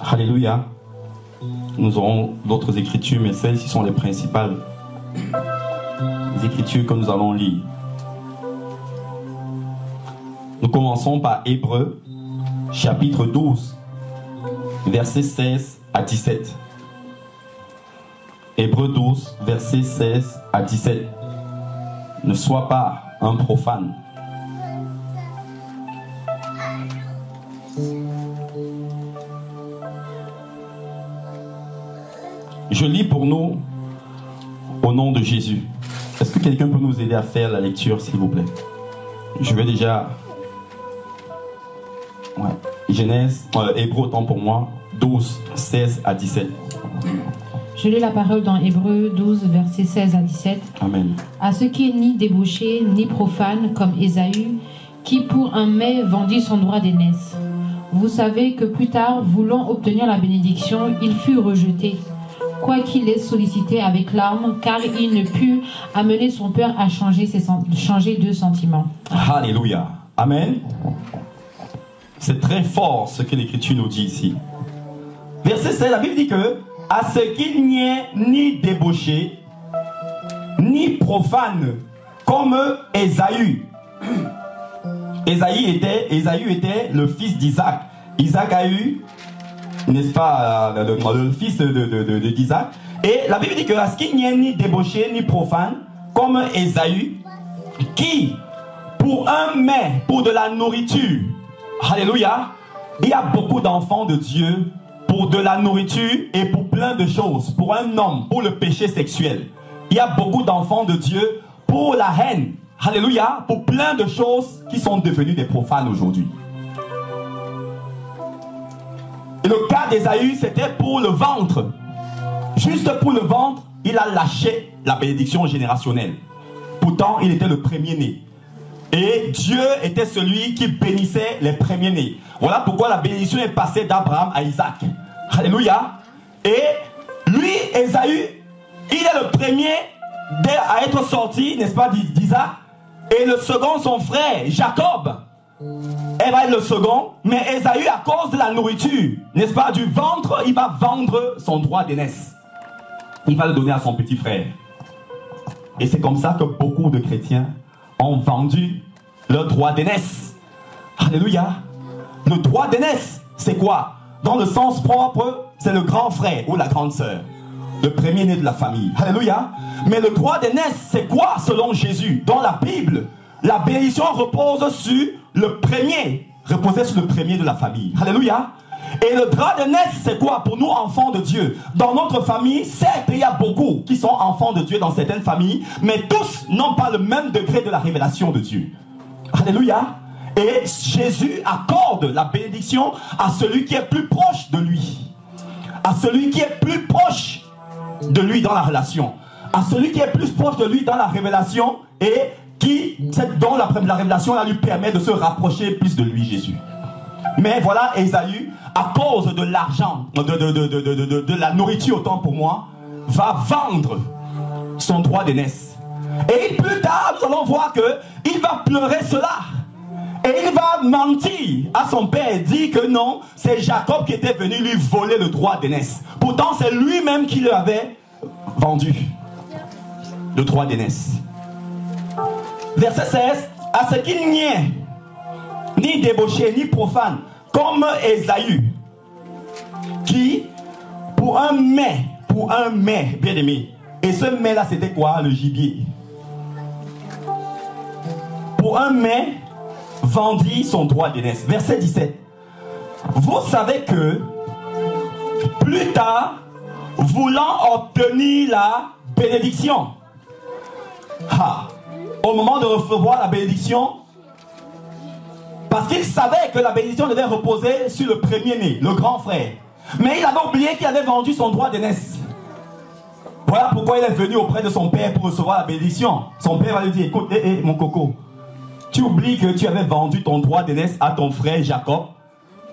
Alléluia. Nous aurons d'autres écritures, mais celles-ci sont les principales écritures que nous allons lire. Nous commençons par Hébreux, chapitre 12, versets 16 à 17. Hébreux 12, versets 16 à 17. Ne sois pas un profane. Je lis pour nous au nom de Jésus. Est-ce que quelqu'un peut nous aider à faire la lecture, s'il vous plaît? Je vais déjà... Ouais. Genèse, Hébreux, autant pour moi, 12, 16 à 17. Je lis la parole dans Hébreux 12, versets 16 à 17. Amen. À ce qui est ni débauché, ni profane, comme Ésaü, qui pour un mets vendit son droit d'aînesse. Vous savez que plus tard, voulant obtenir la bénédiction, il fut rejeté, quoiqu'il ait sollicité avec larmes, car il ne put amener son père à changer de sentiment. Alléluia. Amen. C'est très fort ce que l'Écriture nous dit ici. Verset 16, la Bible dit que à ce qu'il n'y ait ni débauché, ni profane, comme Ésaü. Ésaü était le fils d'Isaac. Isaac a eu, n'est-ce pas, le fils d'Isaac. Et la Bible dit que à ce qu'il n'y ait ni débauché, ni profane, comme Ésaü, qui, pour un mets, pour de la nourriture, alléluia, il y a beaucoup d'enfants de Dieu pour de la nourriture et pour plein de choses. Pour un homme, pour le péché sexuel. Il y a beaucoup d'enfants de Dieu pour la haine. Alléluia, pour plein de choses qui sont devenues des profanes aujourd'hui. Et le cas d'Ésaü, c'était pour le ventre. Juste pour le ventre, il a lâché la bénédiction générationnelle. Pourtant, il était le premier-né. Et Dieu était celui qui bénissait les premiers-nés. Voilà pourquoi la bénédiction est passée d'Abraham à Isaac. Alléluia. Et lui, Ésaü, il est le premier à être sorti, n'est-ce pas, d'Isaac. Et le second, son frère, Jacob, elle va être le second. Mais Ésaü, à cause de la nourriture, n'est-ce pas, du ventre, il va vendre son droit d'aînesse. Il va le donner à son petit frère. Et c'est comme ça que beaucoup de chrétiens ont vendu le droit d'aînesse. Alléluia. Le droit d'aînesse, c'est quoi? Dans le sens propre, c'est le grand frère ou la grande sœur, le premier-né de la famille. Alléluia. Mais le droit d'aînesse, c'est quoi selon Jésus? Dans la Bible, la bénédiction repose sur le premier, reposait sur le premier de la famille. Alléluia. Et le droit d'aînesse, c'est quoi pour nous, enfants de Dieu? Dans notre famille, certes, il y a beaucoup qui sont enfants de Dieu dans certaines familles, mais tous n'ont pas le même degré de la révélation de Dieu. Alléluia. Et Jésus accorde la bénédiction à celui qui est plus proche de lui. À celui qui est plus proche de lui dans la relation. À celui qui est plus proche de lui dans la révélation et dont la révélation là, lui permet de se rapprocher plus de lui, Jésus. Mais voilà, Ésaü, à cause de l'argent, de la nourriture autant pour moi, va vendre son droit d'aînesse. Et plus tard, nous allons voir qu'il va pleurer cela. Et il va mentir à son père et dire que non, c'est Jacob qui était venu lui voler le droit d'aînesse. Pourtant, c'est lui-même qui lui avait vendu le droit d'aînesse. Verset 16, à ce qu'il n'y ait ni débauché, ni profane, comme Ésaü, qui, pour un mets, bien aimé, et ce mets-là, c'était quoi? Le gibier. Pour un mets, vendit son droit d'aînesse. Verset 17. Vous savez que, plus tard, voulant obtenir la bénédiction, au moment de recevoir la bénédiction, parce qu'il savait que la bénédiction devait reposer sur le premier-né, le grand frère. Mais il avait oublié qu'il avait vendu son droit d'aînesse. Voilà pourquoi il est venu auprès de son père pour recevoir la bénédiction. Son père va lui dire, écoute, mon coco, tu oublies que tu avais vendu ton droit d'aînesse à ton frère Jacob,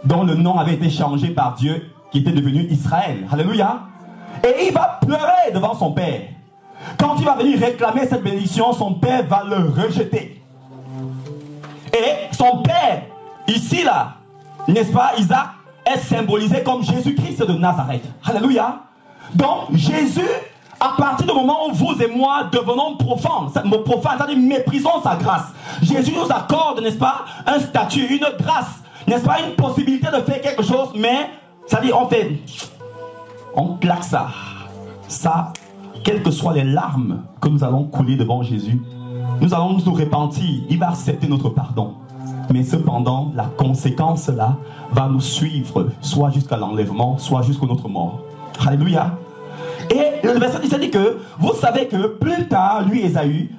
dont le nom avait été changé par Dieu, qui était devenu Israël. Alléluia. Et il va pleurer devant son père. Quand il va venir réclamer cette bénédiction, son père va le rejeter. Et son père, ici là, n'est-ce pas, Isaac, est symbolisé comme Jésus-Christ de Nazareth. Alléluia. Donc Jésus, à partir du moment où vous et moi devenons profanes, c'est-à-dire méprisons sa grâce, Jésus nous accorde, n'est-ce pas, un statut, une grâce, n'est-ce pas, une possibilité de faire quelque chose, mais, c'est-à-dire on claque ça, quelles que soient les larmes que nous allons couler devant Jésus, nous allons nous repentir, il va accepter notre pardon. Mais cependant, la conséquence là va nous suivre, soit jusqu'à l'enlèvement, soit jusqu'à notre mort. Alléluia. Et le verset 17 dit que vous savez que plus tard, lui, Ésaü,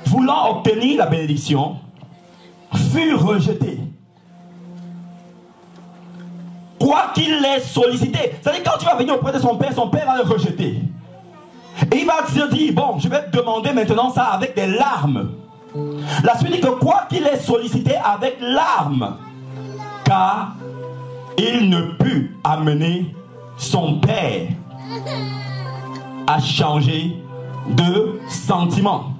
voulant obtenir la bénédiction, fut rejeté. Quoi qu'il l'ait sollicité. C'est-à-dire quand tu vas venir auprès de son père va le rejeter. Et il va te dire, bon, je vais te demander maintenant ça avec des larmes. La suite dit que quoi qu'il ait sollicité avec larmes, car il ne put amener son père à changer de sentiment.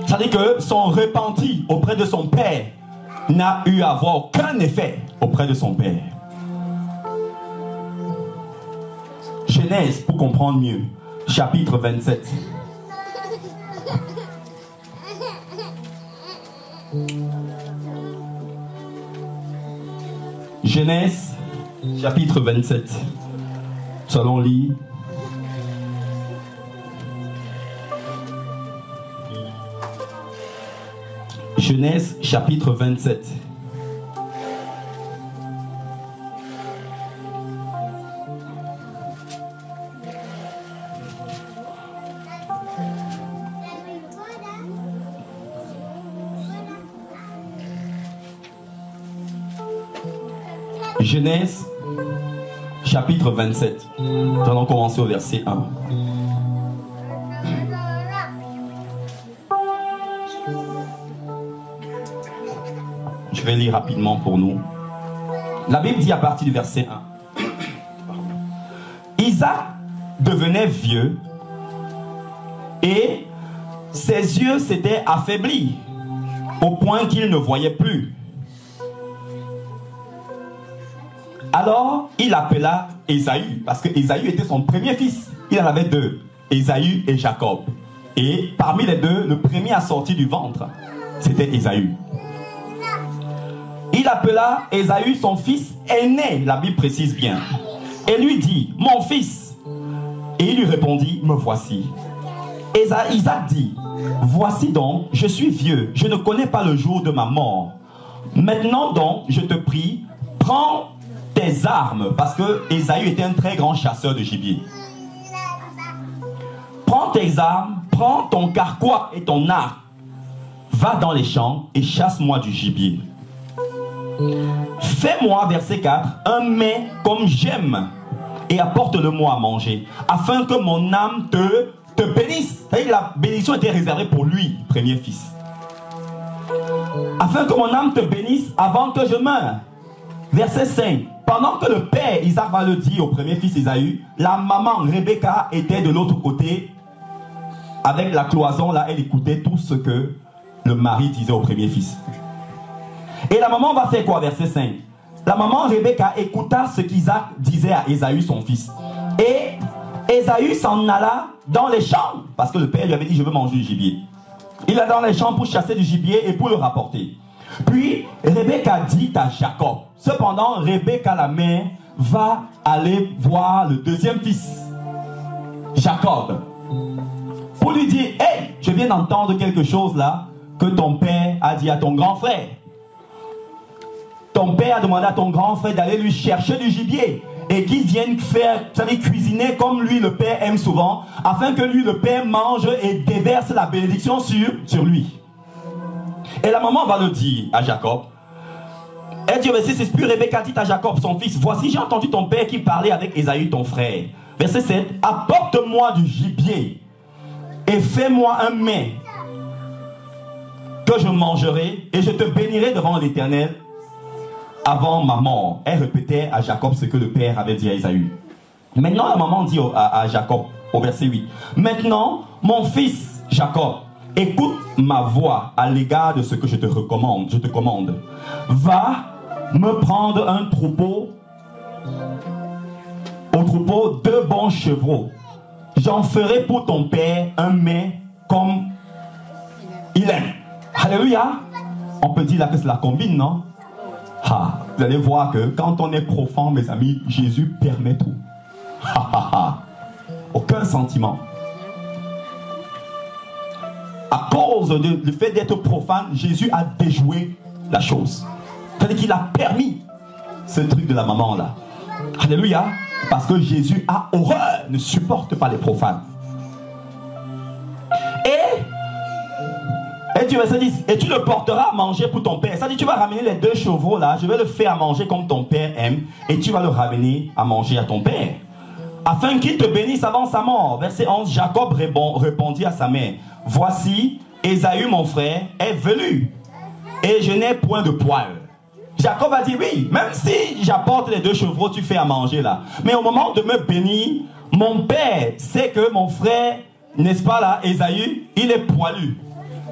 C'est-à-dire que son repenti auprès de son père n'a eu à avoir aucun effet auprès de son père. Genèse, pour comprendre mieux, chapitre 27. Genèse, chapitre 27. Nous allons lire. Genèse, chapitre 27. Genèse, chapitre 27. Nous allons commencer au verset 1. Je vais lire rapidement pour nous. La Bible dit à partir du verset 1. Isaac devenait vieux et ses yeux s'étaient affaiblis au point qu'il ne voyait plus. Alors, il appela Ésaü, parce que Ésaü était son premier fils. Il en avait deux, Ésaü et Jacob. Et parmi les deux, le premier à sortir du ventre, c'était Ésaü. Il appela Ésaü son fils aîné, la Bible précise bien, et lui dit, mon fils. Et il lui répondit, me voici. Isaac dit, voici donc, je suis vieux, je ne connais pas le jour de ma mort. Maintenant donc, je te prie, prends tes armes, parce que Ésaü était un très grand chasseur de gibier. Prends tes armes, prends ton carquois et ton arc. va dans les champs et chasse-moi du gibier. Fais-moi, verset 4, un mets comme j'aime et apporte-le-moi à manger, afin que mon âme te bénisse. La bénédiction était réservée pour lui, premier fils. Afin que mon âme te bénisse avant que je meure. Verset 5. Pendant que le père Isaac va le dire au premier fils Ésaü, la maman Rebecca était de l'autre côté, avec la cloison là, elle écoutait tout ce que le mari disait au premier fils. Et la maman va faire quoi, verset 5? La maman Rebecca écouta ce qu'Isaac disait à Ésaü son fils. Et Ésaü s'en alla dans les champs, parce que le père lui avait dit, je veux manger du gibier. Il est dans les champs pour chasser du gibier et pour le rapporter. Puis Rebecca dit à Jacob. Cependant, Rebecca la mère va aller voir le deuxième fils, Jacob, pour lui dire, hey, je viens d'entendre quelque chose là que ton père a dit à ton grand frère. Ton père a demandé à ton grand frère d'aller lui chercher du gibier et qu'il vienne faire, vous savez, cuisiner comme lui le père aime souvent, afin que lui le père mange et déverse la bénédiction sur lui. Et la maman va le dire à Jacob. Elle dit au verset 6, puis Rebecca dit à Jacob son fils, voici j'ai entendu ton père qui parlait avec Ésaü ton frère. Verset 7, apporte-moi du gibier et fais-moi un mets que je mangerai et je te bénirai devant l'Éternel avant ma mort. Elle répétait à Jacob ce que le père avait dit à Ésaü. Maintenant la maman dit à Jacob au verset 8, maintenant mon fils Jacob, écoute ma voix à l'égard de ce que je te commande. Va me prendre un troupeau, au troupeau 2 bons chevreaux. J'en ferai pour ton père un mets comme il aime. Alléluia. On peut dire là que c'est la combine, non? Vous allez voir que quand on est profond, mes amis, Jésus permet tout. Aucun sentiment. À cause du fait d'être profane, Jésus a déjoué la chose. C'est-à-dire qu'il a permis ce truc de la maman là. Alléluia. Parce que Jésus a horreur, ne supporte pas les profanes. Et tu verset 10, et tu le porteras à manger pour ton père. Ça dit, tu vas ramener les 2 chevreaux là, je vais le faire à manger comme ton père aime, et tu vas le ramener à manger à ton père, afin qu'il te bénisse avant sa mort. Verset 11, Jacob répondit à sa mère, voici, Ésaü mon frère est venu, et je n'ai point de poil. Jacob a dit, oui, même si j'apporte les 2 chevreaux, tu fais à manger là. Mais au moment de me bénir, mon père sait que mon frère, n'est-ce pas là, Ésaü, il est poilu.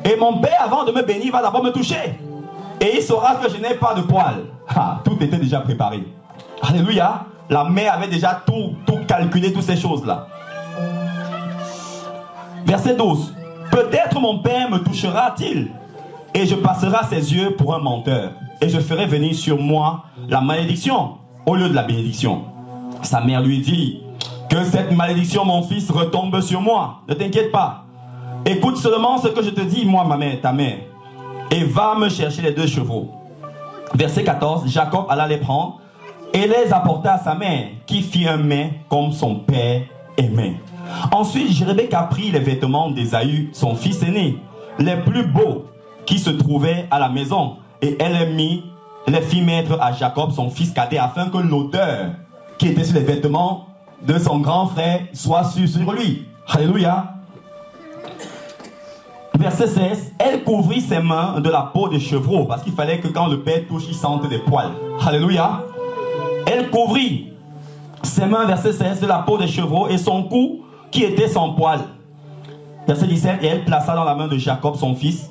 Et mon père, avant de me bénir, va d'abord me toucher. Et il saura que je n'ai pas de poil. Tout était déjà préparé. Alléluia. La mère avait déjà tout calculé, toutes ces choses-là. Verset 12. Peut-être mon père me touchera-t-il, et je passerai ses yeux pour un menteur, et je ferai venir sur moi la malédiction au lieu de la bénédiction. Sa mère lui dit, que cette malédiction, mon fils, retombe sur moi. Ne t'inquiète pas. Écoute seulement ce que je te dis, moi, ma mère, ta mère, et va me chercher les 2 chevaux. Verset 14, Jacob alla les prendre et les apporta à sa mère, qui fit un mets comme son père aimait. Ensuite, Rebecca prit les vêtements d'Ésaü, son fils aîné, les plus beaux qui se trouvaient à la maison, et elle les fit mettre à Jacob, son fils cadet, afin que l'odeur qui était sur les vêtements de son grand frère soit sur lui. Alléluia. Verset 16, elle couvrit ses mains de la peau des chevreaux, parce qu'il fallait que quand le père touche, il sente des poils. Alléluia. Elle couvrit ses mains, verset 16, de la peau des chevreaux, et son cou qui était sans poils. Verset 17, et elle plaça dans la main de Jacob, son fils,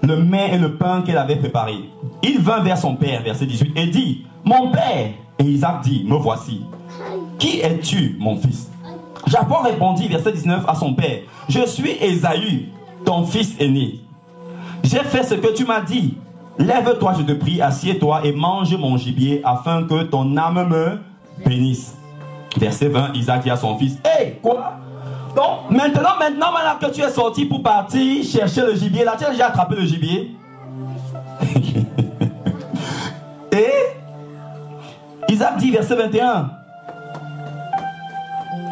le mets et le pain qu'elle avait préparé. Il vint vers son père, verset 18, et dit, mon père. Et Isaac dit, me voici. Qui es-tu, mon fils? Jacob répondit, verset 19, à son père, je suis Ésaü, ton fils aîné. J'ai fait ce que tu m'as dit. Lève-toi, je te prie, assieds-toi et mange mon gibier, afin que ton âme me bénisse. Verset 20, Isaac dit à son fils, hey, quoi? Donc, maintenant que tu es sorti pour partir chercher le gibier, là, tu as déjà attrapé le gibier? Et Isaac dit, verset 21,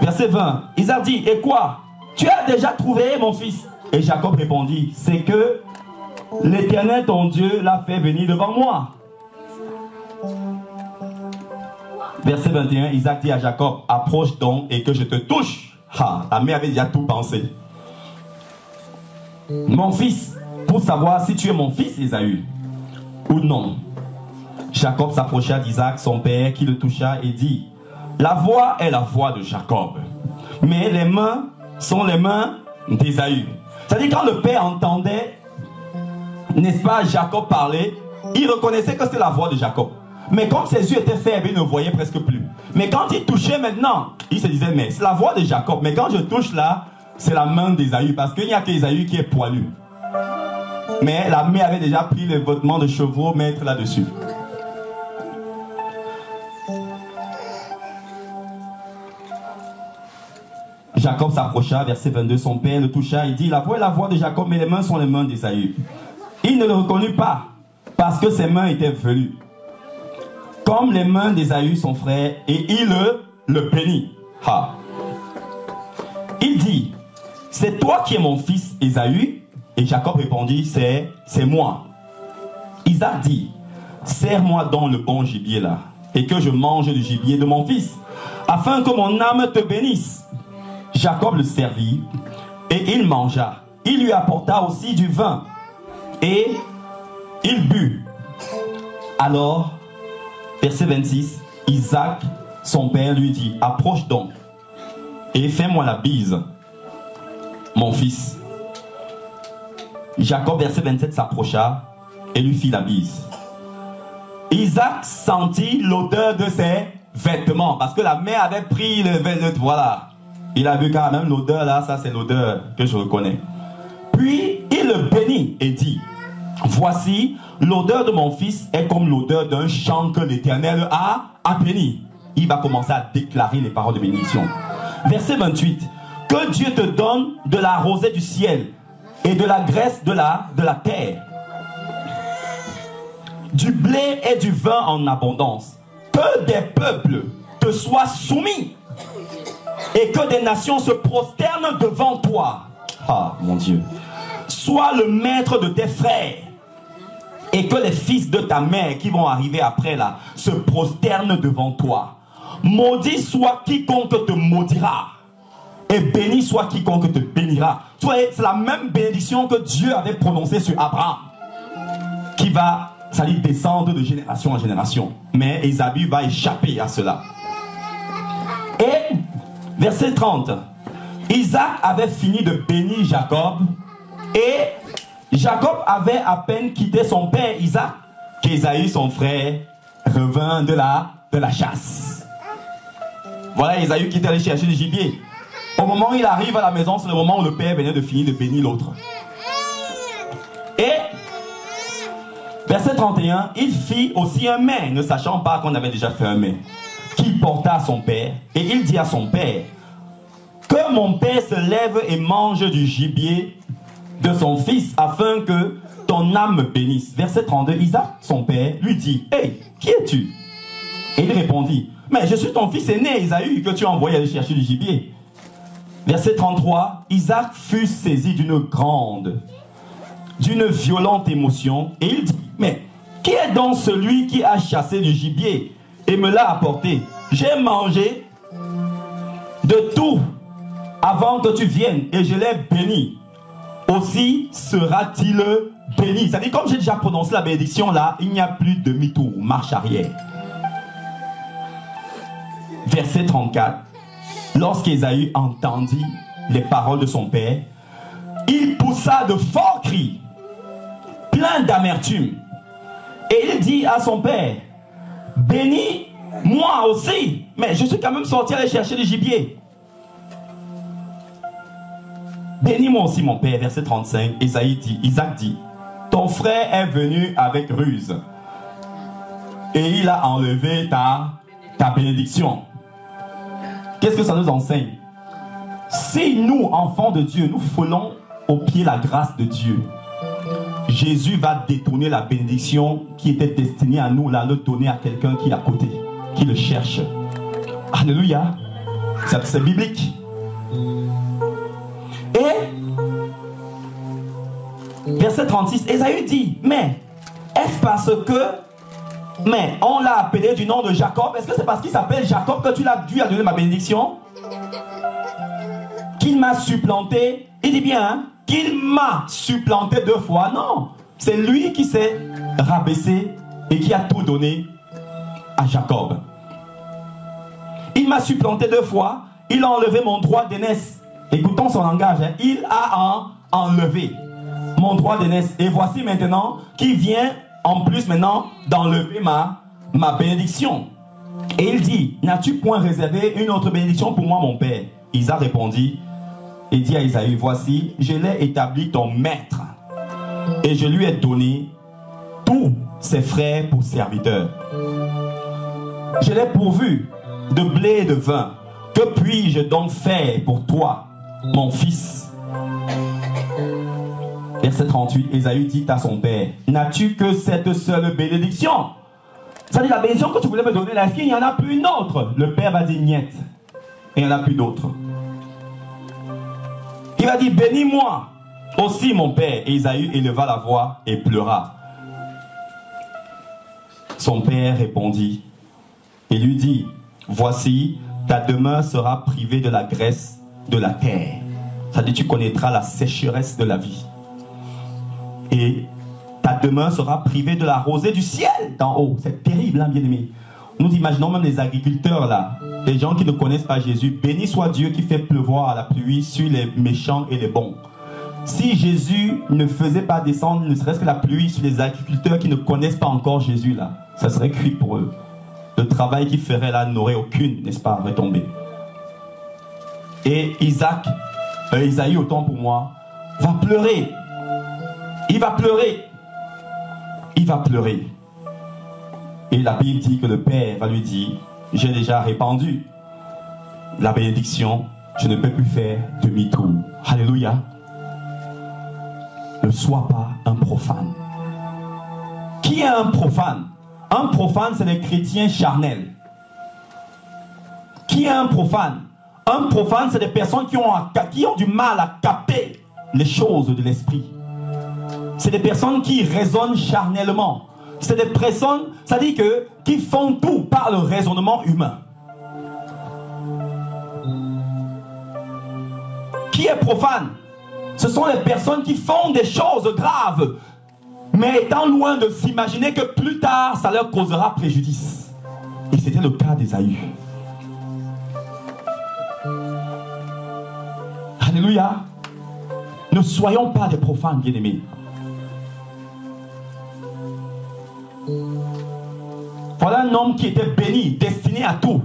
verset 20, Isaac dit, et quoi? Tu as déjà trouvé mon fils? Et Jacob répondit, c'est que l'Éternel ton Dieu l'a fait venir devant moi. Verset 21, Isaac dit à Jacob, approche donc et que je te touche. La mère avait déjà tout pensé. Mon fils, pour savoir si tu es mon fils Ésaü ou non. Jacob s'approcha d'Isaac, son père, qui le toucha et dit, la voix est la voix de Jacob, mais les mains sont les mains d'Ésaü. C'est-à-dire quand le père entendait, n'est-ce pas, Jacob parler, il reconnaissait que c'était la voix de Jacob. Mais comme ses yeux étaient faibles, il ne voyait presque plus. Mais quand il touchait maintenant, il se disait, mais c'est la voix de Jacob. Mais quand je touche là, c'est la main d'Ésaü, parce qu'il n'y a qu'Ésaü qui est poilu. Mais la mère avait déjà pris les vêtements de chevaux, mettre là-dessus. Jacob s'approcha, verset 22, son père le toucha, il dit, la voix est la voix de Jacob, mais les mains sont les mains d'Ésaü. Il ne le reconnut pas, parce que ses mains étaient velues, comme les mains d'Ésaü, son frère, et il le bénit. Il dit, c'est toi qui es mon fils Ésaü? Et Jacob répondit, c'est moi. Isaac dit, serre-moi donc le bon gibier là, et que je mange du gibier de mon fils, afin que mon âme te bénisse. Jacob le servit, et il mangea. Il lui apporta aussi du vin, et il but. Alors, verset 26, Isaac, son père, lui dit, approche donc, et fais-moi la bise, mon fils. Jacob, verset 27, s'approcha, et lui fit la bise. Isaac sentit l'odeur de ses vêtements, parce que la mère avait pris le vêtement, voilà. Il a vu quand même l'odeur là, ça c'est l'odeur que je reconnais. Puis il le bénit et dit, voici, l'odeur de mon fils est comme l'odeur d'un champ que l'Éternel a béni. Il va commencer à déclarer les paroles de bénédiction. Verset 28, que Dieu te donne de la rosée du ciel et de la graisse de la terre, du blé et du vin en abondance, que des peuples te soient soumis et que des nations se prosternent devant toi. Mon Dieu. Sois le maître de tes frères et que les fils de ta mère qui vont arriver après là se prosternent devant toi. Maudit soit quiconque te maudira et béni soit quiconque te bénira. Tu vois, c'est la même bénédiction que Dieu avait prononcée sur Abraham qui va, ça dit, descendre de génération en génération. Mais Ésaü va échapper à cela. Et verset 30, Isaac avait fini de bénir Jacob et Jacob avait à peine quitté son père Isaac qu'Ésaü, son frère, revint de la chasse. Voilà Ésaü qui était allé chercher du gibier. Au moment où il arrive à la maison, c'est le moment où le père venait de finir de bénir l'autre. Et verset 31, il fit aussi un mets, ne sachant pas qu'on avait déjà fait un mets, qu'il porta à son père, et il dit à son père, que mon père se lève et mange du gibier de son fils, afin que ton âme me bénisse. Verset 32, Isaac, son père, lui dit, hey, qui es-tu? Et il répondit, mais je suis ton fils aîné, Ésaü, que tu as envoyé aller chercher du gibier. Verset 33, Isaac fut saisi d'une violente émotion, et il dit, mais qui est donc celui qui a chassé du gibier et me l'a apporté? J'ai mangé de tout avant que tu viennes et je l'ai béni. Aussi sera-t-il béni. C'est-à-dire, comme j'ai déjà prononcé la bénédiction là, il n'y a plus de demi-tour, marche arrière. Verset 34. Lorsqu'Ésaü entendit les paroles de son père, il poussa de forts cris, plein d'amertume. Et il dit à son père, bénis moi aussi, mais je suis quand même sorti aller chercher du gibier. Bénis-moi aussi mon père. Verset 35, Isaac dit, ton frère est venu avec ruse et il a enlevé ta bénédiction. Qu'est-ce que ça nous enseigne? Si nous, enfants de Dieu, nous foulons au pied la grâce de Dieu, Jésus va détourner la bénédiction qui était destinée à nous, là, le donner à quelqu'un qui est à côté, qui le cherche. Alléluia. C'est biblique. Et Verset 36, Ésaü dit, mais est-ce parce que, mais on l'a appelé du nom de Jacob? Est-ce que c'est parce qu'il s'appelle Jacob que tu l'as dû à donner ma bénédiction? Qu'il m'a supplanté? Il dit bien, hein, qu'il m'a supplanté 2 fois. Non, c'est lui qui s'est rabaissé et qui a tout donné à Jacob. Il m'a supplanté 2 fois. Il a enlevé mon droit d'aînesse. Écoutons son langage. Hein. Il a enlevé mon droit d'aînesse. Et voici maintenant qui vient en plus maintenant d'enlever ma bénédiction. Et il dit, n'as-tu point réservé une autre bénédiction pour moi, mon père? Isaac répondit et dit à Isaïe, voici, je l'ai établi ton maître et je lui ai donné tous ses frères pour serviteurs. Je l'ai pourvu de blé et de vin. Que puis-je donc faire pour toi, mon fils? Verset 38, Ésaü dit à son père, n'as-tu que cette seule bénédiction? Ça dit, la bénédiction que tu voulais me donner, là, est-ce qu'il n'y en a plus une autre? Le père va dire, niet. Et il n'y en a plus d'autres. Il va dire, bénis-moi aussi, mon père. Et Ésaü éleva la voix et pleura. Son père répondit et lui dit, voici, ta demeure sera privée de la graisse de la terre. Ça dit, tu connaîtras la sécheresse de la vie. Et ta demeure sera privée de la rosée du ciel d'en haut. C'est terrible, hein, bien-aimé. Nous imaginons même les agriculteurs là, les gens qui ne connaissent pas Jésus. Béni soit Dieu qui fait pleuvoir la pluie sur les méchants et les bons. Si Jésus ne faisait pas descendre ne serait-ce que la pluie sur les agriculteurs qui ne connaissent pas encore Jésus là, ça serait cuit pour eux. Le travail qu'ils feraient là n'aurait aucune, n'est-ce pas, retombée. Et Isaïe, autant pour moi, va pleurer. Il va pleurer. Il va pleurer. Et la Bible dit que le Père va lui dire, j'ai déjà répandu la bénédiction, je ne peux plus faire demi-tour. Alléluia. Ne sois pas un profane. Qui est un profane? Un profane, c'est les chrétiens charnels. Qui est un profane? Un profane, c'est des personnes qui ont du mal à capter les choses de l'esprit. C'est des personnes qui raisonnent charnellement. C'est des personnes, ça dit que, qui font tout par le raisonnement humain. Qui est profane? Ce sont les personnes qui font des choses graves, mais étant loin de s'imaginer que plus tard, ça leur causera préjudice. Et c'était le cas d'Ésaü. Alléluia. Ne soyons pas des profanes, bien-aimés. Voilà un homme qui était béni, destiné à tout.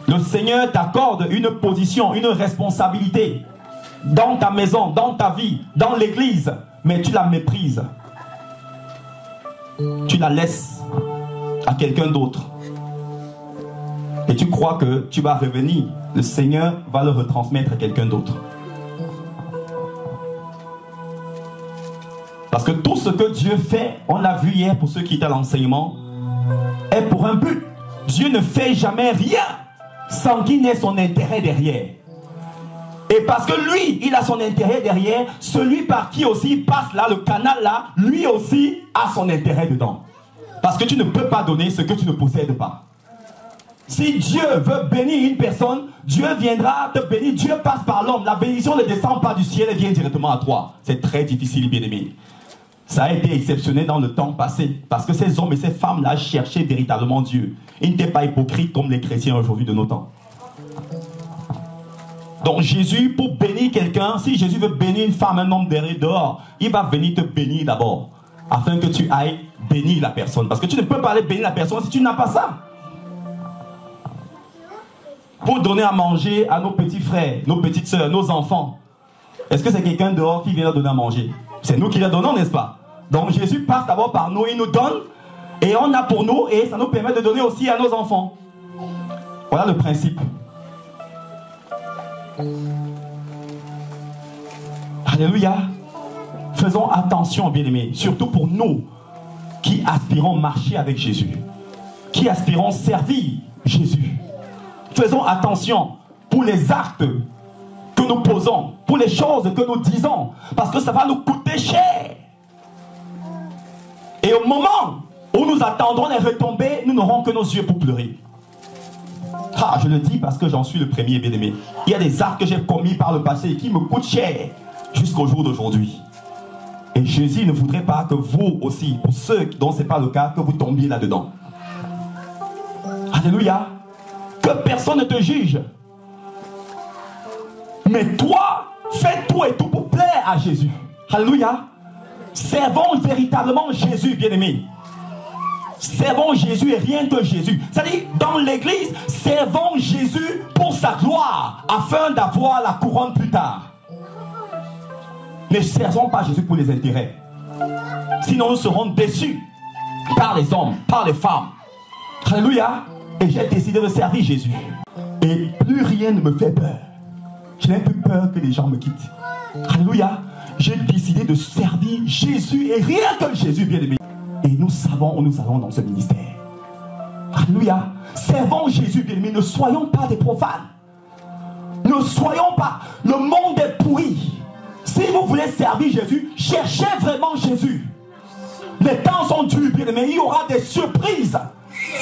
Le Seigneur t'accorde une position, une responsabilité dans ta maison, dans ta vie, dans l'église, mais tu la méprises. Tu la laisses à quelqu'un d'autre. Et tu crois que tu vas revenir. Le Seigneur va le retransmettre à quelqu'un d'autre. Parce que tout ce que Dieu fait, on l'a vu hier pour ceux qui étaient à l'enseignement, est pour un but. Dieu ne fait jamais rien sans qu'il n'ait son intérêt derrière. Et parce que lui, il a son intérêt derrière, celui par qui aussi il passe là, le canal là, lui aussi a son intérêt dedans. Parce que tu ne peux pas donner ce que tu ne possèdes pas. Si Dieu veut bénir une personne, Dieu viendra te bénir. Dieu passe par l'homme. La bénédiction ne descend pas du ciel et vient directement à toi. C'est très difficile, bien-aimé. Ça a été exceptionnel dans le temps passé. Parce que ces hommes et ces femmes-là cherchaient véritablement Dieu. Ils n'étaient pas hypocrites comme les chrétiens aujourd'hui de nos temps. Donc Jésus, pour bénir quelqu'un, si Jésus veut bénir une femme, un homme derrière dehors, il va venir te bénir d'abord. Afin que tu ailles bénir la personne. Parce que tu ne peux pas aller bénir la personne si tu n'as pas ça. Pour donner à manger à nos petits frères, nos petites soeurs, nos enfants. Est-ce que c'est quelqu'un dehors qui vient leur donner à manger? C'est nous qui leur donnons, n'est-ce pas? Donc Jésus passe d'abord par nous, il nous donne, et on a pour nous, et ça nous permet de donner aussi à nos enfants. Voilà le principe. Alléluia. Faisons attention, bien-aimés, surtout pour nous qui aspirons marcher avec Jésus, qui aspirons servir Jésus. Faisons attention pour les actes que nous posons, pour les choses que nous disons, parce que ça va nous coûter cher. Et au moment où nous attendrons les retombées, nous n'aurons que nos yeux pour pleurer. Ah, je le dis parce que j'en suis le premier, bien-aimé. Il y a des actes que j'ai commis par le passé qui me coûtent cher jusqu'au jour d'aujourd'hui. Et Jésus ne voudrait pas que vous aussi, pour ceux dont ce n'est pas le cas, que vous tombiez là-dedans. Alléluia. Que personne ne te juge. Mais toi, fais tout et tout pour plaire à Jésus. Alléluia. Servons véritablement Jésus, bien-aimé. Servons Jésus et rien que Jésus. C'est-à-dire, dans l'église, servons Jésus pour sa gloire, afin d'avoir la couronne plus tard. Ne servons pas Jésus pour les intérêts. Sinon, nous serons déçus par les hommes, par les femmes. Alléluia. Et j'ai décidé de servir Jésus. Et plus rien ne me fait peur. Je n'ai plus peur que les gens me quittent. Alléluia. J'ai décidé de servir Jésus et rien que Jésus, bien-aimé. Et nous savons où nous allons dans ce ministère. Alléluia. Servons Jésus, bien-aimé. Ne soyons pas des profanes. Ne soyons pas. Le monde est pourri. Si vous voulez servir Jésus, cherchez vraiment Jésus. Les temps sont durs, bien-aimé. Il y aura des surprises.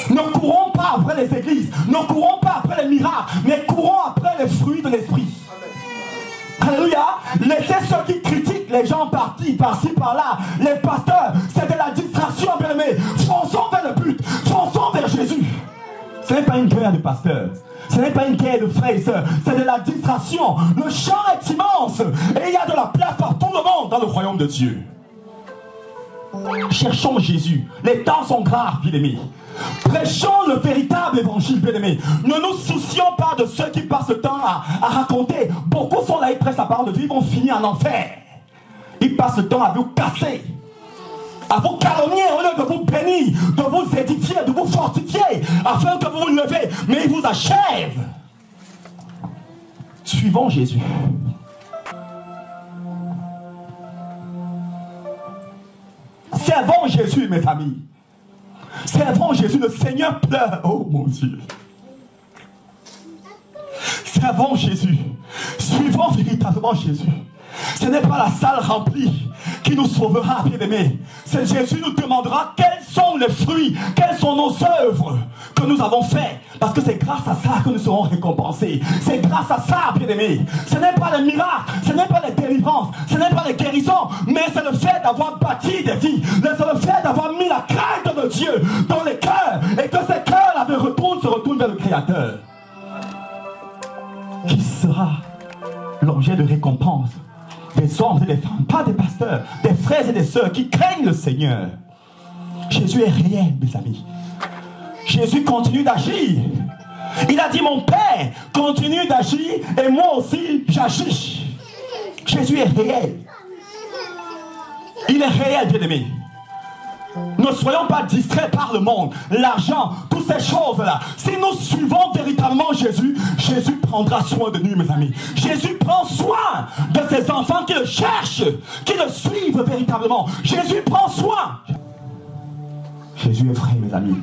Ne courons pas après les églises. Ne courons pas après les miracles. Mais courons après les fruits de l'esprit. Alléluia. Laissez ceux qui critiquent les gens partis par-ci par-là, les pasteurs, c'est de la distraction, bien-aimé. Fonçons vers le but, fonçons vers Jésus. Ce n'est pas une guerre de pasteurs, ce n'est pas une guerre de frères et sœurs, c'est de la distraction. Le champ est immense et il y a de la place pour tout le monde dans le royaume de Dieu. Cherchons Jésus. Les temps sont graves, bien-aimés. Prêchons le véritable évangile, bien-aimés. Ne nous soucions pas de ceux qui passent le temps à raconter. Beaucoup sont là, ils prêchent la parole de Dieu, ils vont finir en enfer. Ils passent le temps à vous casser, à vous calomnier au lieu de vous bénir, de vous édifier, de vous fortifier, afin que vous vous levez. Mais ils vous achèvent. Suivons Jésus. Servons Jésus, mes familles. Servons Jésus, le Seigneur pleure. Oh mon Dieu. Servons Jésus. Suivons véritablement Jésus. Ce n'est pas la salle remplie qui nous sauvera, bien-aimés. C'est Jésus nous demandera quels sont les fruits, quelles sont nos œuvres que nous avons faites. Parce que c'est grâce à ça que nous serons récompensés. C'est grâce à ça, bien-aimés. Ce n'est pas les miracles, ce n'est pas les délivrances, ce n'est pas les guérisons, mais c'est le fait d'avoir bâti des vies. C'est le fait d'avoir mis la crainte de Dieu dans les cœurs et que ces cœurs-là se retournent vers le Créateur. Qui sera l'objet de récompense des hommes et des femmes, pas des pasteurs, des frères et des sœurs qui craignent le Seigneur. Jésus est réel, mes amis. Jésus continue d'agir. Il a dit, mon Père continue d'agir et moi aussi j'agis. Jésus est réel. Il est réel, bien-aimé. Ne soyons pas distraits par le monde, l'argent, toutes ces choses-là. Si nous suivons véritablement Jésus, Jésus prendra soin de nous, mes amis. Jésus prend soin de ses enfants qui le cherchent, qui le suivent véritablement. Jésus prend soin. Jésus est vrai, mes amis.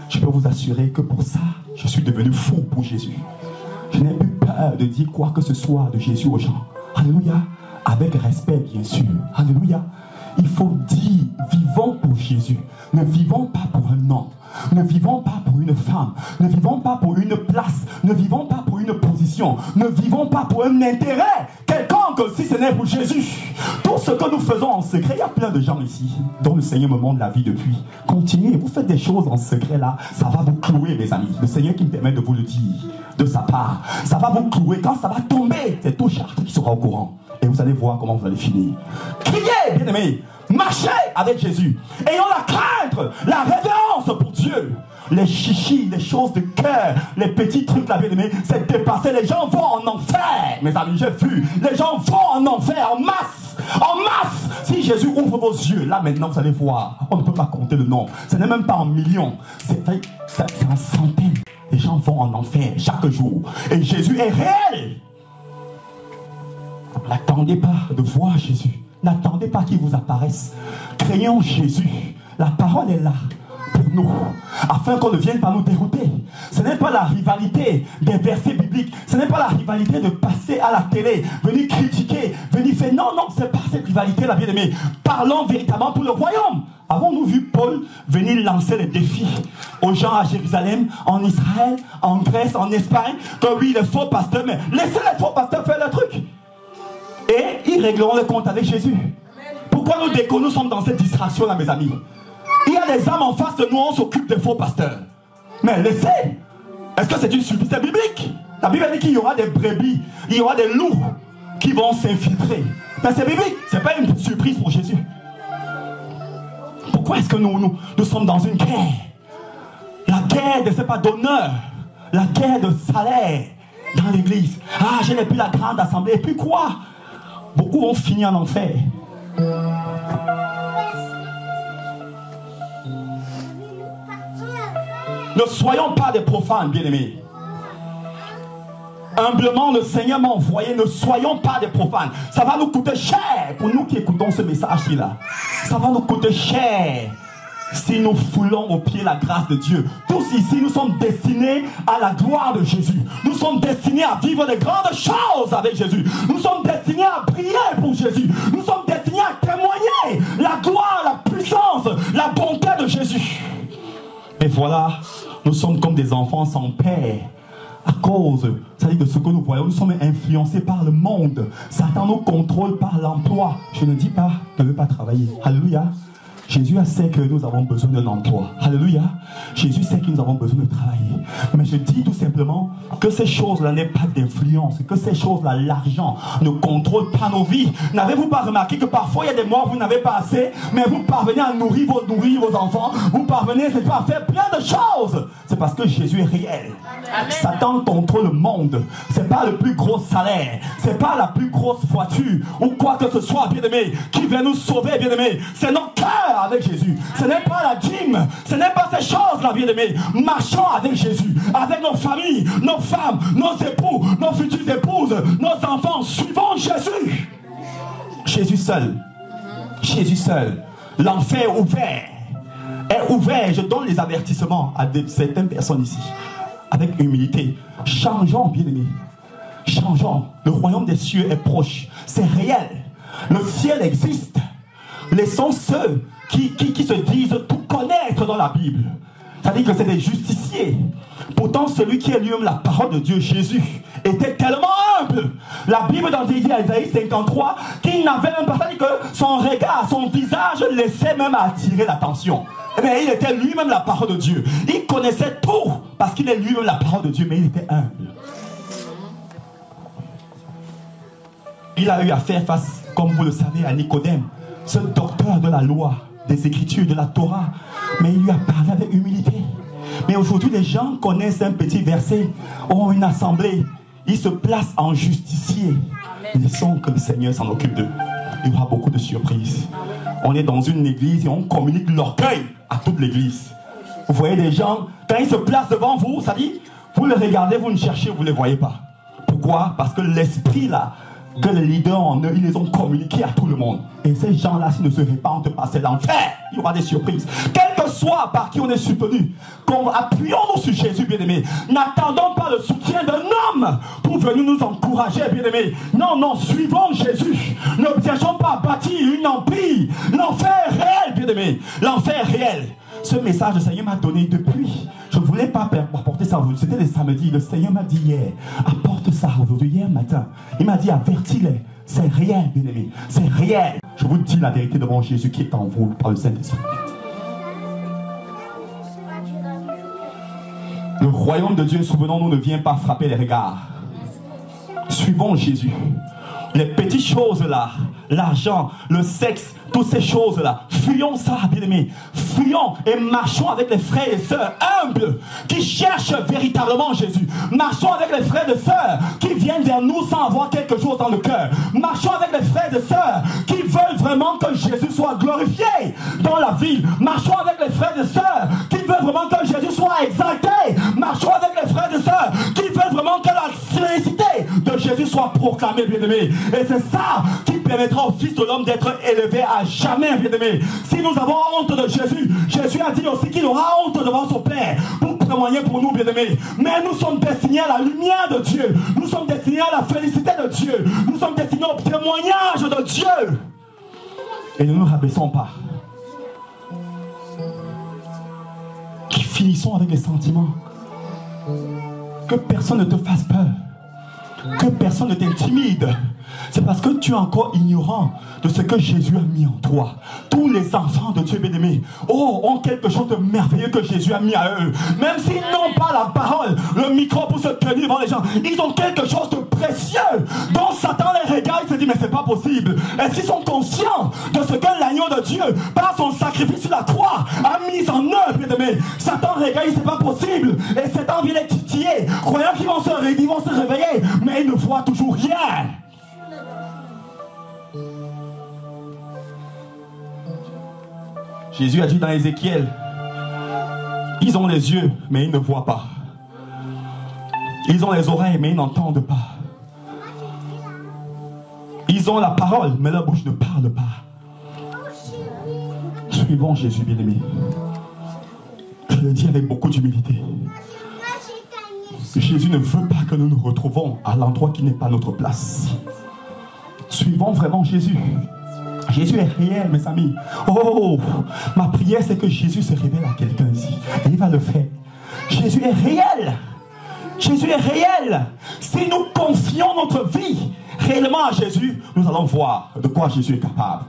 Je peux vous assurer que pour ça, je suis devenu fou pour Jésus. Je n'ai plus peur de dire quoi que ce soit de Jésus aux gens. Alléluia. Avec respect, bien sûr. Alléluia. Il faut dire, vivons pour Jésus. Ne vivons pas pour un homme. Ne vivons pas pour une femme. Ne vivons pas pour une place. Ne vivons pas pour une position. Ne vivons pas pour un intérêt quelconque si ce n'est pour Jésus. Tout ce que nous faisons en secret, il y a plein de gens ici dont le Seigneur me montre la vie depuis. Continuez, vous faites des choses en secret là, ça va vous clouer, mes amis. Le Seigneur qui me permet de vous le dire de sa part. Ça va vous clouer. Quand ça va tomber, c'est tout charge qui sera au courant. Et vous allez voir comment vous allez finir. Criez, bien-aimés. Marchez avec Jésus. Ayons la crainte, la révérence pour Dieu. Les chichis, les choses de cœur, les petits trucs là, bien-aimés, c'est dépassé. Les gens vont en enfer, mes amis, j'ai vu. Les gens vont en enfer, en masse. En masse. Si Jésus ouvre vos yeux, là maintenant vous allez voir. On ne peut pas compter le nombre. Ce n'est même pas en millions. C'est en centaines. Les gens vont en enfer chaque jour. Et Jésus est réel. N'attendez pas de voir Jésus. N'attendez pas qu'il vous apparaisse. Craignons Jésus. La parole est là pour nous, afin qu'on ne vienne pas nous dérouter. Ce n'est pas la rivalité des versets bibliques, ce n'est pas la rivalité de passer à la télé, venir critiquer, venir faire... Non, non, c'est pas cette rivalité, la bien-aimée. Parlons véritablement pour le royaume. Avons-nous vu Paul venir lancer les défis aux gens à Jérusalem, en Israël, en Grèce, en Espagne, que oui, les faux pasteurs, mais laissez les faux pasteurs faire leur truc. Et ils régleront le compte avec Jésus. Pourquoi nous sommes dans cette distraction là, mes amis? Il y a des âmes en face de nous, on s'occupe des faux pasteurs. Mais laissez. Est-ce que c'est une surprise biblique? La Bible dit qu'il y aura des brebis, il y aura des loups qui vont s'infiltrer. Mais c'est biblique, c'est pas une surprise pour Jésus. Pourquoi est-ce que nous sommes dans une guerre? La guerre de, c'est pas d'honneur, la guerre de salaire dans l'église. Ah, je n'ai plus la grande assemblée. Et puis quoi? Beaucoup ont fini en enfer. Ne soyons pas des profanes, bien-aimés. Humblement, le Seigneur m'a envoyé. Ne soyons pas des profanes. Ça va nous coûter cher pour nous qui écoutons ce message-là. Ça va nous coûter cher si nous foulons aux pieds la grâce de Dieu. Tous ici, nous sommes destinés à la gloire de Jésus. Nous sommes destinés à vivre de grandes choses avec Jésus. Nous sommes destinés à prier pour Jésus. Nous sommes destinés à témoigner la gloire, la puissance, la bonté de Jésus. Et voilà, nous sommes comme des enfants sans père. À cause, c'est-à-dire de ce que nous voyons, nous sommes influencés par le monde. Satan nous contrôle par l'emploi. Je ne dis pas de ne pas travailler. Alléluia. Jésus sait que nous avons besoin d'un emploi. Alléluia. Jésus sait que nous avons besoin de travailler. Mais je dis tout simplement que ces choses-là n'aient pas d'influence. Que ces choses-là, l'argent, ne contrôle pas nos vies. N'avez-vous pas remarqué que parfois il y a des mois où vous n'avez pas assez, mais vous parvenez à nourrir vos enfants. Vous parvenez, c'est pas à faire plein de choses. C'est parce que Jésus est réel. Amen. Satan contrôle le monde. C'est pas le plus gros salaire. C'est pas la plus grosse voiture ou quoi que ce soit, bien-aimé, qui vient nous sauver, bien-aimé. C'est notre cœur avec Jésus. Ce n'est pas la dîme. Ce n'est pas ces choses-là, bien-aimés. Marchons avec Jésus, avec nos familles, nos femmes, nos époux, nos futures épouses, nos enfants. Suivons Jésus. Jésus seul. Jésus seul. L'enfer est ouvert. Je donne les avertissements à certaines personnes ici. Avec humilité. Changeons, bien-aimés. Changeons. Le royaume des cieux est proche. C'est réel. Le ciel existe. Laissons ceux qui se disent tout connaître dans la Bible. C'est-à-dire que c'est des justiciers. Pourtant, celui qui est lui-même la parole de Dieu, Jésus, était tellement humble. La Bible dans Isaïe 53, qu'il n'avait même pas, c'est-à-dire que son regard, son visage laissait même attirer l'attention. Mais il était lui-même la parole de Dieu. Il connaissait tout parce qu'il est lui-même la parole de Dieu, mais il était humble. Il a eu à faire face, comme vous le savez, à Nicodème, ce docteur de la loi, des Écritures, de la Torah. Mais il lui a parlé avec humilité. Mais aujourd'hui, les gens connaissent un petit verset, ont une assemblée, ils se placent en justicier. Laissons que le Seigneur s'en occupe d'eux. Il y aura beaucoup de surprises. On est dans une église et on communique l'orgueil à toute l'église. Vous voyez des gens, quand ils se placent devant vous, ça dit, vous les regardez, vous ne cherchez, vous ne les voyez pas. Pourquoi? Parce que l'esprit là, que les leaders en eux, ils les ont communiqués à tout le monde. Et ces gens-là, s'ils ne se répandent pas, c'est l'enfer. Il y aura des surprises. Quel que soit par qui on est soutenu, appuyons-nous sur Jésus, bien-aimé. N'attendons pas le soutien d'un homme pour venir nous encourager, bien-aimé. Non, non, suivons Jésus. Ne cherchons pas à bâtir une empire. L'enfer réel, bien-aimé. L'enfer réel. Ce message, le Seigneur m'a donné depuis. Je ne voulais pas apporter ça aujourd'hui. C'était le samedi. Le Seigneur m'a dit hier, apporte ça aujourd'hui, hier matin. Il m'a dit, avertis-les. C'est réel, bien-aimé. C'est réel. Je vous dis la vérité devant Jésus qui est en vous par le Saint-Esprit. Le royaume de Dieu, souvenons-nous, ne vient pas frapper les regards. Suivons Jésus. Les petites choses là, l'argent, le sexe, toutes ces choses là, fuyons ça, bien-aimés. Fuyons et marchons avec les frères et sœurs humbles qui cherchent véritablement Jésus. Marchons avec les frères et sœurs qui viennent vers nous sans avoir quelque chose dans le cœur. Marchons avec les frères et sœurs qui veulent vraiment que Jésus soit glorifié dans la ville. Marchons avec les frères et sœurs qui veulent vraiment que Jésus soit exalté. Marchons avec les frères et sœurs qui veulent vraiment que la simplicité de Jésus Jésus soit proclamé, bien-aimé. Et c'est ça qui permettra au Fils de l'homme d'être élevé à jamais, bien-aimé. Si nous avons honte de Jésus, Jésus a dit aussi qu'il aura honte devant son Père pour témoigner pour nous, bien-aimés. Mais nous sommes destinés à la lumière de Dieu. Nous sommes destinés à la félicité de Dieu. Nous sommes destinés au témoignage de Dieu. Et ne nous rabaissons pas. Qui finissons avec les sentiments. Que personne ne te fasse peur. Que personne ne t'intimide. C'est parce que tu es encore ignorant de ce que Jésus a mis en toi. Tous les enfants de Dieu bien-aimé ont quelque chose de merveilleux que Jésus a mis à eux. Même s'ils n'ont pas la parole, le micro pour se tenir devant les gens, ils ont quelque chose de précieux dont Satan les regarde. Il se dit mais c'est pas possible. Est-ce qu'ils sont conscients de ce que l'agneau de Dieu, par son sacrifice sur la croix, a mis en eux, bien-aimé? Satan regarde, c'est pas possible. Et Satan vient les titiller, croyant qu'ils vont se réveiller, mais ils ne voient toujours rien. Jésus a dit dans Ézéchiel, ils ont les yeux, mais ils ne voient pas. Ils ont les oreilles, mais ils n'entendent pas. Ils ont la parole, mais leur bouche ne parle pas. Suivons Jésus, bien-aimé. Je le dis avec beaucoup d'humilité. Jésus ne veut pas que nous nous retrouvons à l'endroit qui n'est pas notre place. Suivons vraiment Jésus. Jésus est réel, mes amis. Oh, ma prière, c'est que Jésus se révèle à quelqu'un ici. Et il va le faire. Jésus est réel. Jésus est réel. Si nous confions notre vie réellement à Jésus, nous allons voir de quoi Jésus est capable.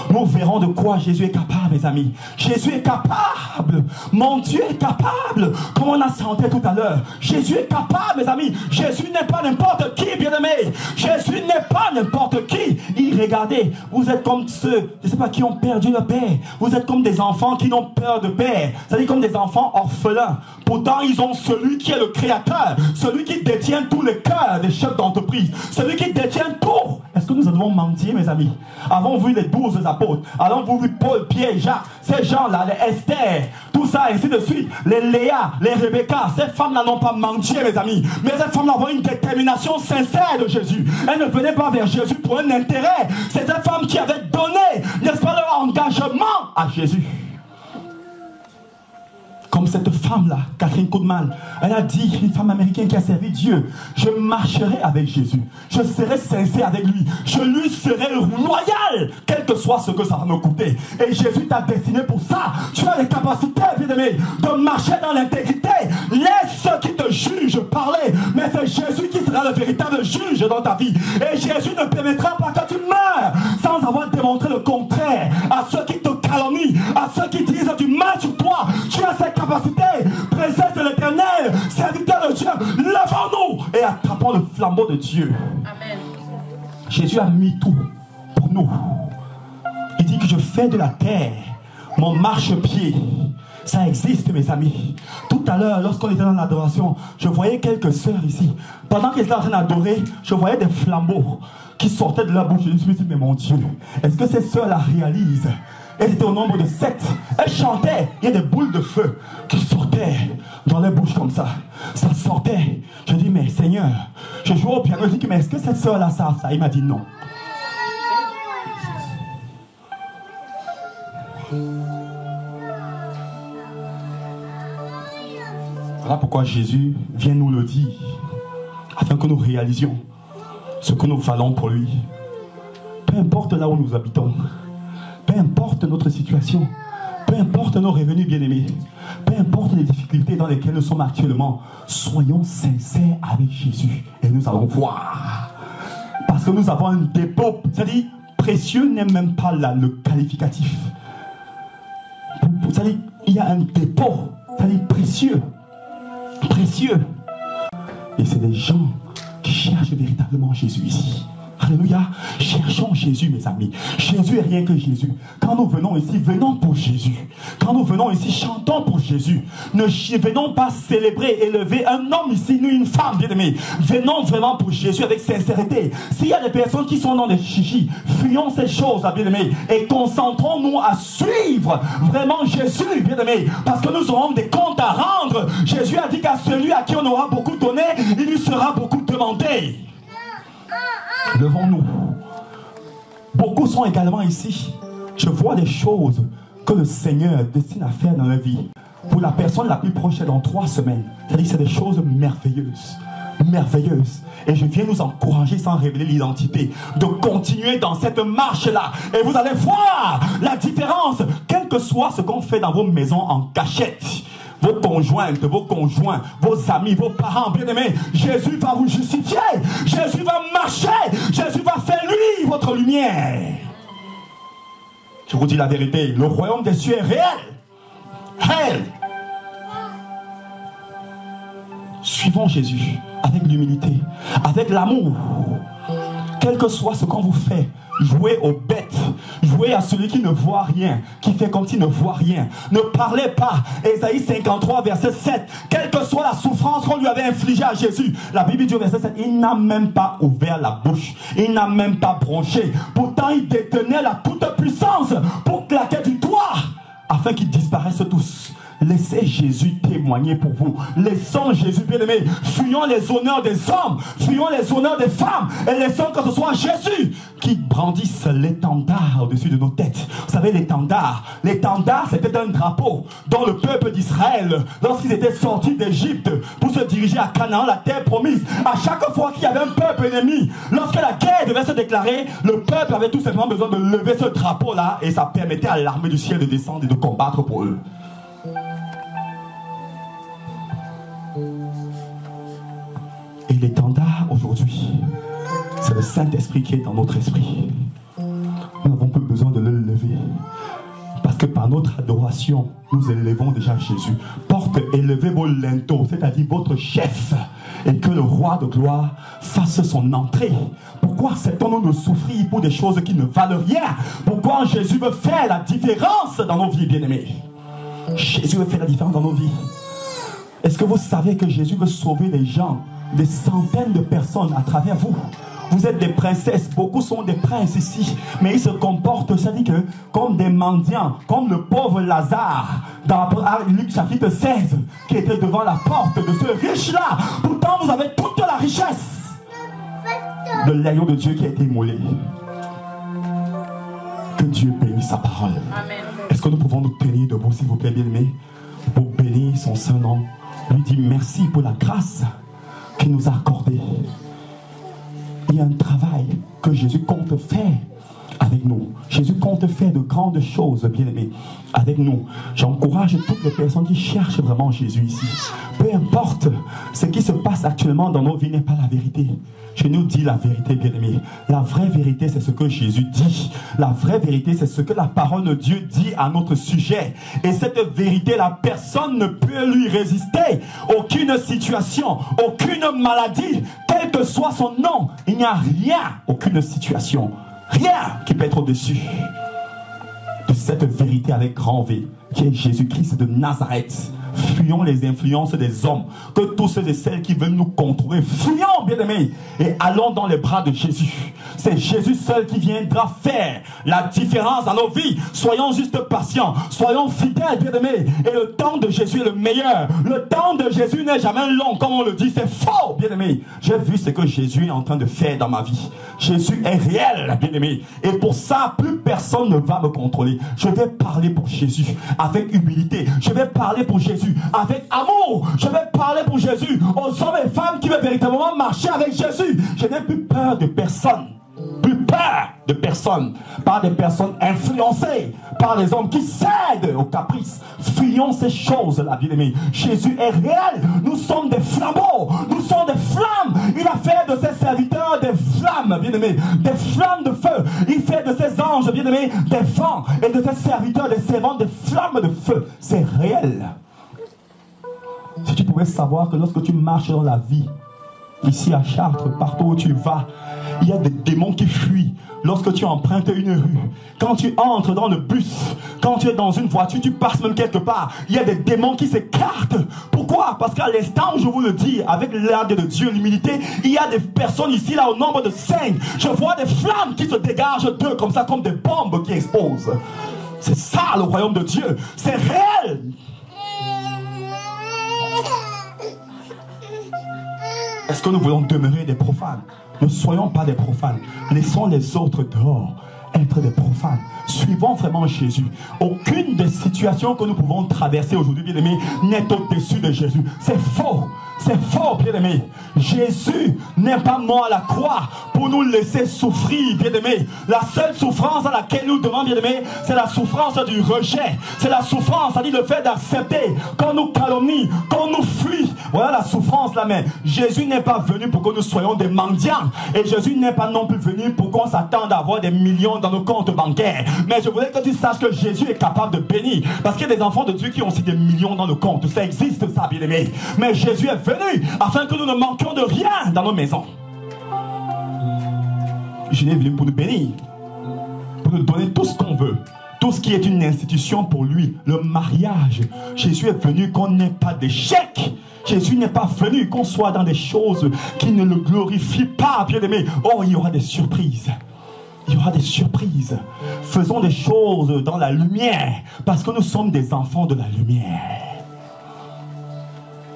Nous verrons de quoi Jésus est capable, mes amis. Jésus est capable. Mon Dieu est capable. Comme on a chanté tout à l'heure. Jésus est capable, mes amis. Jésus n'est pas n'importe qui, bien-aimé. Jésus n'est pas n'importe qui. Regardez, vous êtes comme ceux, je ne sais pas, qui ont perdu le père. Vous êtes comme des enfants qui n'ont peur de père. C'est-à-dire comme des enfants orphelins. Pourtant, ils ont celui qui est le créateur. Celui qui détient tous les cœurs des chefs d'entreprise. Celui qui détient tout. Est-ce que nous devons mentir, mes amis? Avons vu les 12 apôtres, avons vu Paul, Pierre, Jacques, ces gens-là, les Esther, tout ça, ainsi de suite, les Léa, les Rebecca, ces femmes-là n'ont pas menti, mes amis, mais ces femmes-là avaient une détermination sincère de Jésus. Elles ne venaient pas vers Jésus pour un intérêt. C'est ces femmes qui avaient donné, n'est-ce pas, leur engagement à Jésus. Comme cette femme-là, Catherine Kuhlman, elle a dit, une femme américaine qui a servi Dieu, je marcherai avec Jésus, je serai sincère avec lui, je lui serai loyal, quel que soit ce que ça va me coûter. Et Jésus t'a destiné pour ça. Tu as les capacités, bien-aimé, de marcher dans l'intégrité. Laisse ceux qui te jugent parler, mais c'est Jésus qui sera le véritable juge dans ta vie. Et Jésus ne permettra pas que tu meurs sans avoir démontré le contraire à ceux qui te calomnient, à ceux qui disent du mal sur toi. Tu as cette capacité, présence de l'Éternel, serviteur de Dieu, levons-nous et attrapons le flambeau de Dieu. Amen. Jésus a mis tout pour nous. Il dit que je fais de la terre mon marchepied. Ça existe, mes amis. Tout à l'heure, lorsqu'on était dans l'adoration, je voyais quelques sœurs ici. Pendant qu'elles étaient en train d'adorer, je voyais des flambeaux qui sortaient de leur bouche. Je me suis dit, mais mon Dieu, est-ce que ces sœurs-là réalisent? Elles étaient au nombre de 7. Elles chantaient. Il y a des boules de feu qui sortaient dans les bouches comme ça. Ça sortait. Je dis, mais Seigneur, je joue au piano. Je dis, mais est-ce que cette sœur-là savent ça? Il m'a dit non. Voilà pourquoi Jésus vient nous le dire, afin que nous réalisions ce que nous valons pour lui. Peu importe là où nous habitons, peu importe notre situation, peu importe nos revenus bien-aimés, peu importe les difficultés dans lesquelles nous sommes actuellement, soyons sincères avec Jésus et nous allons voir. Parce que nous avons un dépôt, c'est-à-dire précieux n'est même pas là le qualificatif. C'est-à-dire il y a un dépôt, c'est-à-dire précieux. Précieux. Et c'est des gens qui cherchent véritablement Jésus ici. Alléluia. Cherchons Jésus, mes amis. Jésus est rien que Jésus. Quand nous venons ici, venons pour Jésus. Quand nous venons ici, chantons pour Jésus. Ne venons pas célébrer, élever un homme ici, nous une femme, bien aimée. Venons vraiment pour Jésus avec sincérité. S'il y a des personnes qui sont dans des chichis, fuyons ces choses, bien aimés, et concentrons-nous à suivre vraiment Jésus, bien aimé, parce que nous aurons des comptes à rendre. Jésus a dit qu'à celui à qui on aura beaucoup donné, il lui sera beaucoup demandé. Levons-nous. Beaucoup sont également ici. Je vois des choses que le Seigneur destine à faire dans la vie. Pour la personne la plus proche, dans 3 semaines. C'est-à-dire que c'est des choses merveilleuses. Merveilleuses. Et je viens nous encourager, sans révéler l'identité, de continuer dans cette marche-là. Et vous allez voir la différence, quel que soit ce qu'on fait dans vos maisons en cachette. Vos conjointes, vos conjoints, vos amis, vos parents, bien-aimés, Jésus va vous justifier. Jésus va marcher. Jésus va faire lui votre lumière. Je vous dis la vérité, le royaume des cieux est réel. Réel. Suivons Jésus avec l'humilité, avec l'amour. Quel que soit ce qu'on vous fait, jouez aux bêtes, jouez à celui qui ne voit rien, qui fait comme s'il ne voit rien. Ne parlez pas. Ésaïe 53, verset 7. Quelle que soit la souffrance qu'on lui avait infligée à Jésus, la Bible dit au verset 7, il n'a même pas ouvert la bouche, il n'a même pas bronché. Pourtant, il détenait la toute-puissance pour claquer du doigt, afin qu'ils disparaissent tous. Laissez Jésus témoigner pour vous. Laissons Jésus, bien-aimé. Fuyons les honneurs des hommes, fuyons les honneurs des femmes, et laissons que ce soit Jésus qui brandisse l'étendard au-dessus de nos têtes. Vous savez, l'étendard, c'était un drapeau dont le peuple d'Israël, lorsqu'ils étaient sortis d'Égypte pour se diriger à Canaan, la terre promise, à chaque fois qu'il y avait un peuple ennemi, lorsque la guerre devait se déclarer, le peuple avait tout simplement besoin de lever ce drapeau-là, et ça permettait à l'armée du ciel de descendre et de combattre pour eux. Et l'étendard aujourd'hui, c'est le Saint-Esprit qui est dans notre esprit. Nous n'avons plus besoin de le lever. Parce que par notre adoration, nous élevons déjà Jésus. Porte, élevez vos linteaux, c'est-à-dire votre chef. Et que le roi de gloire fasse son entrée. Pourquoi acceptons-nous de souffrir pour des choses qui ne valent rien? Pourquoi Jésus veut faire la différence dans nos vies, bien-aimés? Jésus veut faire la différence dans nos vies. Est-ce que vous savez que Jésus veut sauver les gens, des centaines de personnes à travers vous? Vous êtes des princesses, beaucoup sont des princes ici, mais ils se comportent, ça dit que, comme des mendiants, comme le pauvre Lazare, dans Luc chapitre 16, qui était devant la porte de ce riche-là. Pourtant, vous avez toute la richesse de l'agneau de Dieu qui a été immolé. Que Dieu bénisse sa parole. Est-ce que nous pouvons nous tenir debout, s'il vous plaît, bien-aimés, pour bénir son saint nom? Lui dire merci pour la grâce qu'il nous a accordée. Il y a un travail que Jésus compte faire avec nous. Jésus compte faire de grandes choses, bien-aimés, avec nous. J'encourage toutes les personnes qui cherchent vraiment Jésus ici. Peu importe ce qui se passe actuellement dans nos vies n'est pas la vérité. Je nous dis la vérité, bien-aimés. La vraie vérité, c'est ce que Jésus dit. La vraie vérité, c'est ce que la parole de Dieu dit à notre sujet. Et cette vérité, la personne ne peut lui résister. Aucune situation, aucune maladie, quel que soit son nom, il n'y a rien, aucune situation, rien qui peut être au-dessus de cette vérité avec grand V, qui est Jésus-Christ de Nazareth. Fuyons les influences des hommes, que tous ceux et celles qui veulent nous contrôler, fuyons, bien-aimés, et allons dans les bras de Jésus. C'est Jésus seul qui viendra faire la différence dans nos vies. Soyons juste patients, soyons fidèles, bien-aimés, et le temps de Jésus est le meilleur. Le temps de Jésus n'est jamais long, comme on le dit, c'est faux, bien-aimés. J'ai vu ce que Jésus est en train de faire dans ma vie. Jésus est réel, bien-aimés, et pour ça, plus personne ne va me contrôler. Je vais parler pour Jésus avec humilité. Je vais parler pour Jésus avec amour. Je vais parler pour Jésus aux hommes et femmes qui veulent véritablement marcher avec Jésus. Je n'ai plus peur de personne. Plus peur de personne. Par des personnes influencées par les hommes qui cèdent aux caprices. Fuyons ces choses-là, bien-aimés. Jésus est réel. Nous sommes des flambeaux. Nous sommes des flammes. Il a fait de ses serviteurs des flammes, bien-aimés. Des flammes de feu. Il fait de ses anges, bien-aimés, des vents. Et de ses serviteurs, des servants, des flammes de feu. C'est réel. Si tu pouvais savoir que lorsque tu marches dans la vie, ici à Chartres, partout où tu vas, il y a des démons qui fuient lorsque tu empruntes une rue. Quand tu entres dans le bus, quand tu es dans une voiture, tu passes même quelque part, il y a des démons qui s'écartent. Pourquoi? Parce qu'à l'instant où je vous le dis, avec l'aide de Dieu, l'humilité, il y a des personnes ici, là, au nombre de 5. Je vois des flammes qui se dégagent d'eux, comme ça, comme des bombes qui explosent. C'est ça, le royaume de Dieu. C'est réel. Est-ce que nous voulons demeurer des profanes? Ne soyons pas des profanes. Laissons les autres dehors être des profanes. Suivons vraiment Jésus. Aucune des situations que nous pouvons traverser aujourd'hui, bien-aimés, n'est au-dessus de Jésus. C'est faux. C'est faux, bien-aimés. Jésus n'est pas mort à la croix pour nous laisser souffrir, bien-aimés. La seule souffrance à laquelle nous demandons, bien-aimés, c'est la souffrance du rejet. C'est la souffrance, c'est-à-dire le fait d'accepter qu'on nous calomnie, qu'on nous fuit. Voilà la souffrance là, mais Jésus n'est pas venu pour que nous soyons des mendiants. Et Jésus n'est pas non plus venu pour qu'on s'attende à avoir des millions dans nos comptes bancaires. Mais je voulais que tu saches que Jésus est capable de bénir. Parce qu'il y a des enfants de Dieu qui ont aussi des millions dans le compte. Ça existe, ça, bien-aimé. Mais Jésus est venu afin que nous ne manquions de rien dans nos maisons. Je l'ai venu pour nous bénir, pour nous donner tout ce qu'on veut, tout ce qui est une institution pour lui. Le mariage, Jésus est venu qu'on n'ait pas d'échec. Jésus n'est pas venu qu'on soit dans des choses qui ne le glorifient pas, bien-aimé. Oh, il y aura des surprises. Il y aura des surprises. Faisons des choses dans la lumière, parce que nous sommes des enfants de la lumière.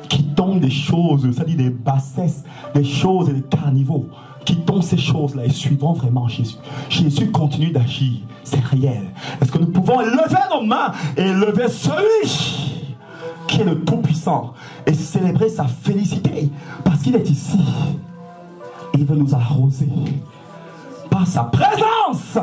Quittons des choses, c'est-à-dire des bassesses, des choses et des carnivaux. Quittons ces choses-là et suivons vraiment Jésus. Jésus continue d'agir, c'est réel. Est-ce que nous pouvons lever nos mains et lever celui qui est le Tout-Puissant et célébrer sa félicité, parce qu'il est ici. Il veut nous arroser par sa présence.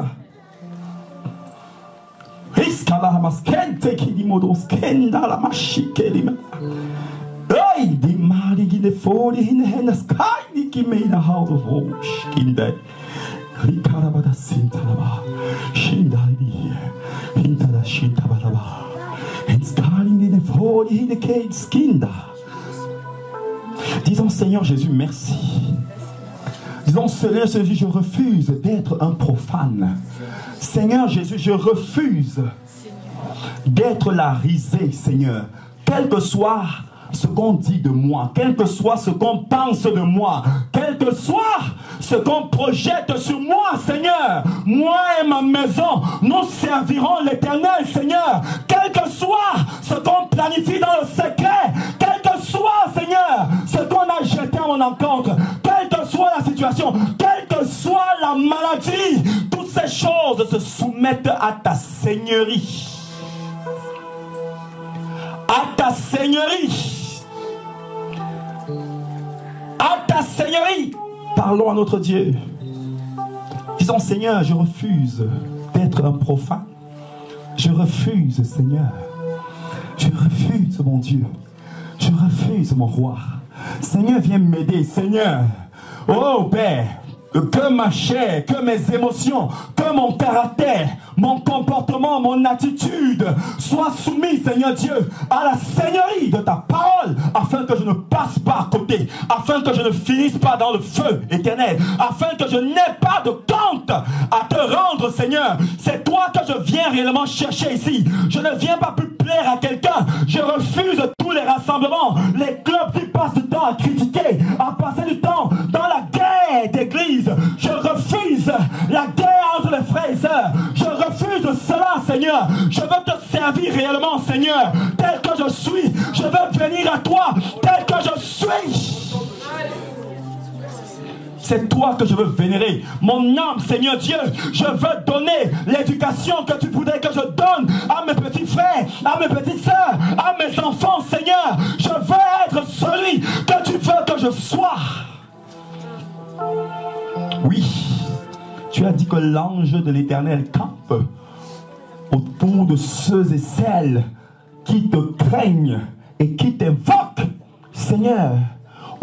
Disons Seigneur Jésus, merci. Disons Seigneur Jésus, je refuse d'être un profane. Seigneur Jésus, je refuse d'être la risée, Seigneur. Quel que soit ce qu'on dit de moi, quel que soit ce qu'on pense de moi, quel que soit ce qu'on projette sur moi, Seigneur, moi et ma maison, nous servirons l'Éternel, Seigneur. Quel que soit ce qu'on planifie dans le secret, quel que soit, Seigneur, ce qu'on a jeté à mon encontre, quelle que soit la situation, quelle que soit la maladie, toutes ces choses se soumettent à ta seigneurie. À ta seigneurie. À ta seigneurie. Parlons à notre Dieu. Disons Seigneur, je refuse d'être un profane. Je refuse, Seigneur. Je refuse, mon Dieu. Je refuse, mon roi. Seigneur, viens m'aider, Seigneur. Oh Père, que ma chair, que mes émotions, que mon caractère, mon comportement, mon attitude soient soumis, Seigneur Dieu, à la seigneurie de ta parole, afin que je ne passe pas à côté, afin que je ne finisse pas dans le feu éternel, afin que je n'ai pas de compte à te rendre, Seigneur. C'est toi que je viens réellement chercher ici. Je ne viens pas plus plaire à quelqu'un. Je refuse tous les rassemblements, les clubs qui passent du temps à critiquer, à passer du temps dans la guerre d'église. Je refuse la guerre entre les frères et sœurs. Je refuse cela, Seigneur. Je veux te servir réellement, Seigneur, tel que je suis. Je veux venir à toi tel que je suis. C'est toi que je veux vénérer. Mon âme, Seigneur Dieu, je veux donner l'éducation que tu voudrais que je donne à mes petits frères, à mes petites sœurs, à mes enfants, Seigneur. Je veux être celui que tu veux que je sois. Oui, tu as dit que l'ange de l'Éternel campe autour de ceux et celles qui te craignent et qui t'invoquent, Seigneur.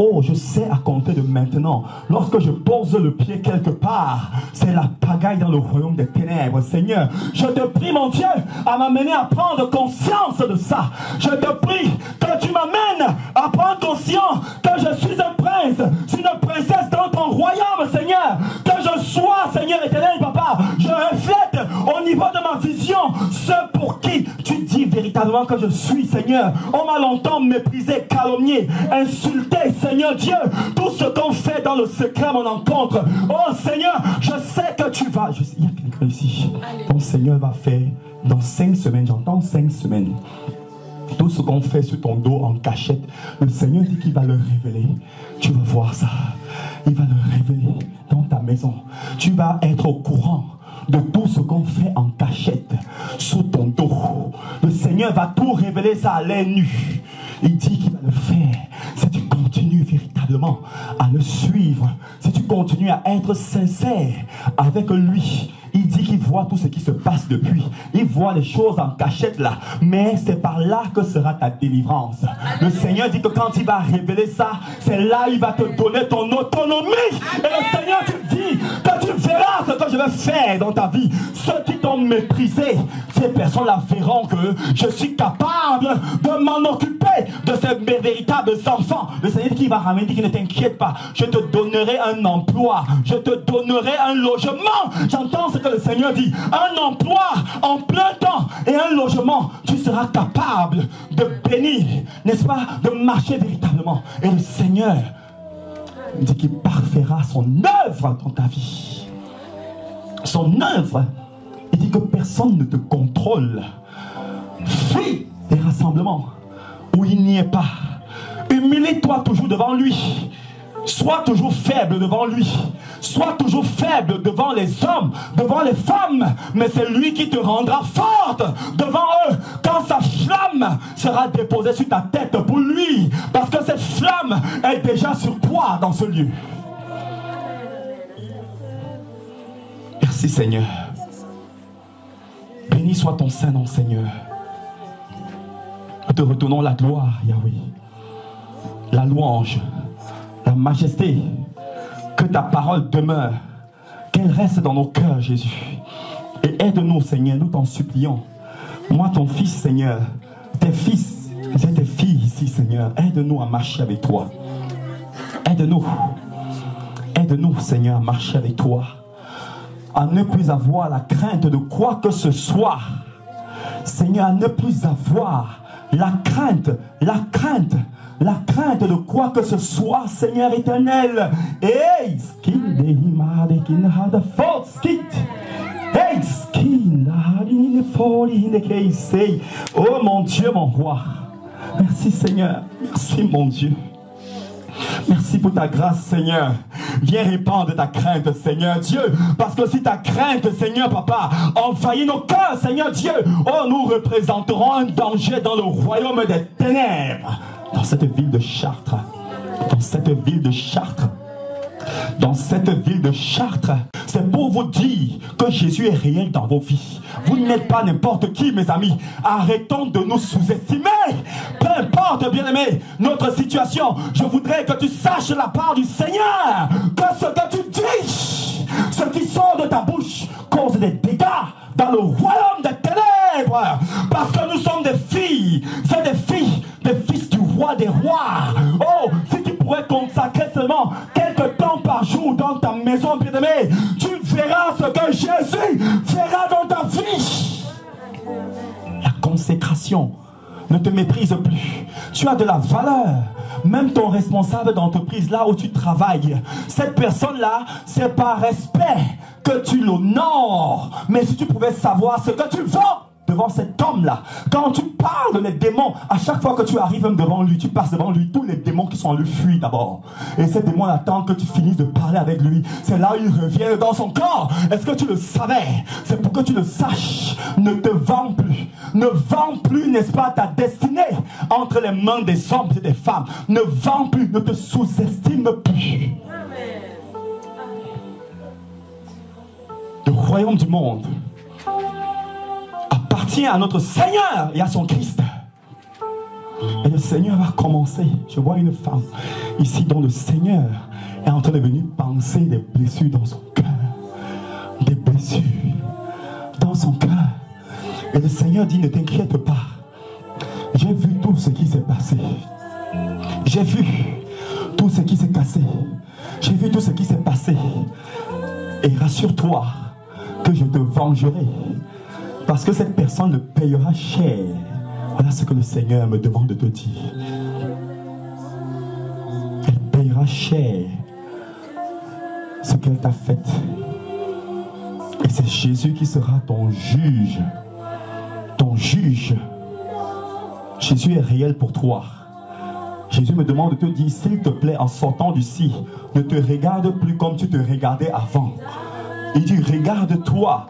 Oh, je sais à compter de maintenant, lorsque je pose le pied quelque part, c'est la pagaille dans le royaume des ténèbres. Seigneur, je te prie, mon Dieu, à m'amener à prendre conscience de ça. Je te prie que tu m'amènes à prendre conscience que je suis un prince, une princesse dans ton royaume, Seigneur. Que je sois, Seigneur éternel, Papa, je reflète au niveau de ma vision ceux pour qui tu dis véritablement que je suis, Seigneur. On m'a longtemps méprisé, calomnié, insulté, Seigneur Dieu, tout ce qu'on fait dans le secret à mon encontre. Oh Seigneur, je sais que tu vas. Il y a quelqu'un ici. Ton Seigneur va faire dans 5 semaines, j'entends 5 semaines. Tout ce qu'on fait sur ton dos en cachette, le Seigneur dit qu'il va le révéler. Tu vas voir ça. Il va le révéler dans ta maison. Tu vas être au courant de tout ce qu'on fait en cachette sous ton dos. Le Seigneur va tout révéler ça à l'œil nu. Il dit qu'il va le faire si tu continues véritablement à le suivre, si tu continues à être sincère avec lui. Il dit qu'il voit tout ce qui se passe depuis. Il voit les choses en cachette là. Mais c'est par là que sera ta délivrance. Le Seigneur dit que quand il va révéler ça, c'est là il va te donner ton autonomie. Et le Seigneur te dit que tu verras ce que je vais faire dans ta vie. Ceux qui t'ont méprisé, ces personnes-là verront que je suis capable de m'en occuper de ces véritables enfants. Le Seigneur dit qu'il va ramener, dit qu'il ne t'inquiète pas. Je te donnerai un emploi. Je te donnerai un logement. J'entends ce que le Seigneur dit. Un emploi en plein temps et un logement. Tu seras capable de bénir, n'est-ce pas, de marcher véritablement. Et le Seigneur dit qu'il parfaira son œuvre dans ta vie. Son œuvre. Il dit que personne ne te contrôle. Fuis des rassemblements où il n'y est pas. Humilie-toi toujours devant lui. Sois toujours faible devant lui. Sois toujours faible devant les hommes, devant les femmes. Mais c'est lui qui te rendra forte devant eux quand sa flamme sera déposée sur ta tête pour lui. Parce que cette flamme est déjà sur toi dans ce lieu. Merci Seigneur. Béni soit ton Saint-Nom Seigneur. Nous te retournons la gloire Yahweh. La louange. La majesté, que ta parole demeure, qu'elle reste dans nos cœurs, Jésus. Et aide-nous, Seigneur, nous t'en supplions. Moi, ton fils, Seigneur, tes fils et tes filles ici, Seigneur, aide-nous à marcher avec toi. Aide-nous. Aide-nous, Seigneur, à marcher avec toi. À ne plus avoir la crainte de quoi que ce soit. Seigneur, à ne plus avoir la crainte de quoi que ce soit, Seigneur éternel. Hey, oh mon Dieu, mon roi. Merci Seigneur. Merci mon Dieu. Merci pour ta grâce, Seigneur. Viens répandre ta crainte, Seigneur Dieu. Parce que si ta crainte, Seigneur Papa, envahit nos cœurs, Seigneur Dieu, oh, nous représenterons un danger dans le royaume des ténèbres. Dans cette ville de Chartres. Dans cette ville de Chartres. Dans cette ville de Chartres. C'est pour vous dire que Jésus est réel dans vos vies. Vous n'êtes pas n'importe qui, mes amis. Arrêtons de nous sous-estimer. Peu importe, bien-aimé, notre situation. Je voudrais que tu saches la part du Seigneur. Que ce que tu dis, ce qui sort de ta bouche, cause des dégâts dans le royaume des ténèbres. Parce que nous sommes des filles. C'est des filles, des fils du roi des rois. Oh, si tu pourrais consacrer seulement quelques temps par jour dans ta maison, bien-aimé, tu verras ce que Jésus fera dans ta vie. La consécration ne te méprise plus. Tu as de la valeur. Même ton responsable d'entreprise, là où tu travailles, cette personne-là, c'est par respect que tu l'honores. Mais si tu pouvais savoir ce que tu vaux devant cet homme-là, quand tu parles les démons, à chaque fois que tu arrives devant lui, tu passes devant lui, tous les démons qui sont en lui fuient d'abord. Et ces démons attendent que tu finisses de parler avec lui. C'est là où ils reviennent dans son corps. Est-ce que tu le savais? C'est pour que tu le saches. Ne te vends plus. Ne vends plus, n'est-ce pas, ta destinée entre les mains des hommes et des femmes. Ne vends plus, ne te sous-estime plus. Le royaume du monde appartient à notre Seigneur et à son Christ. Et le Seigneur va commencer. Je vois une femme ici dont le Seigneur est en train de venir penser des blessures dans son cœur. Des blessures dans son cœur. Et le Seigneur dit, ne t'inquiète pas. J'ai vu tout ce qui s'est passé. J'ai vu tout ce qui s'est cassé. J'ai vu tout ce qui s'est passé. Et rassure-toi que je te vengerai. Parce que cette personne le payera cher. Voilà ce que le Seigneur me demande de te dire. Elle payera cher ce qu'elle t'a fait. Et c'est Jésus qui sera ton juge. Ton juge. Jésus est réel pour toi. Jésus me demande de te dire, s'il te plaît, en sortant d'ici, ne te regarde plus comme tu te regardais avant. Il dit, regarde-toi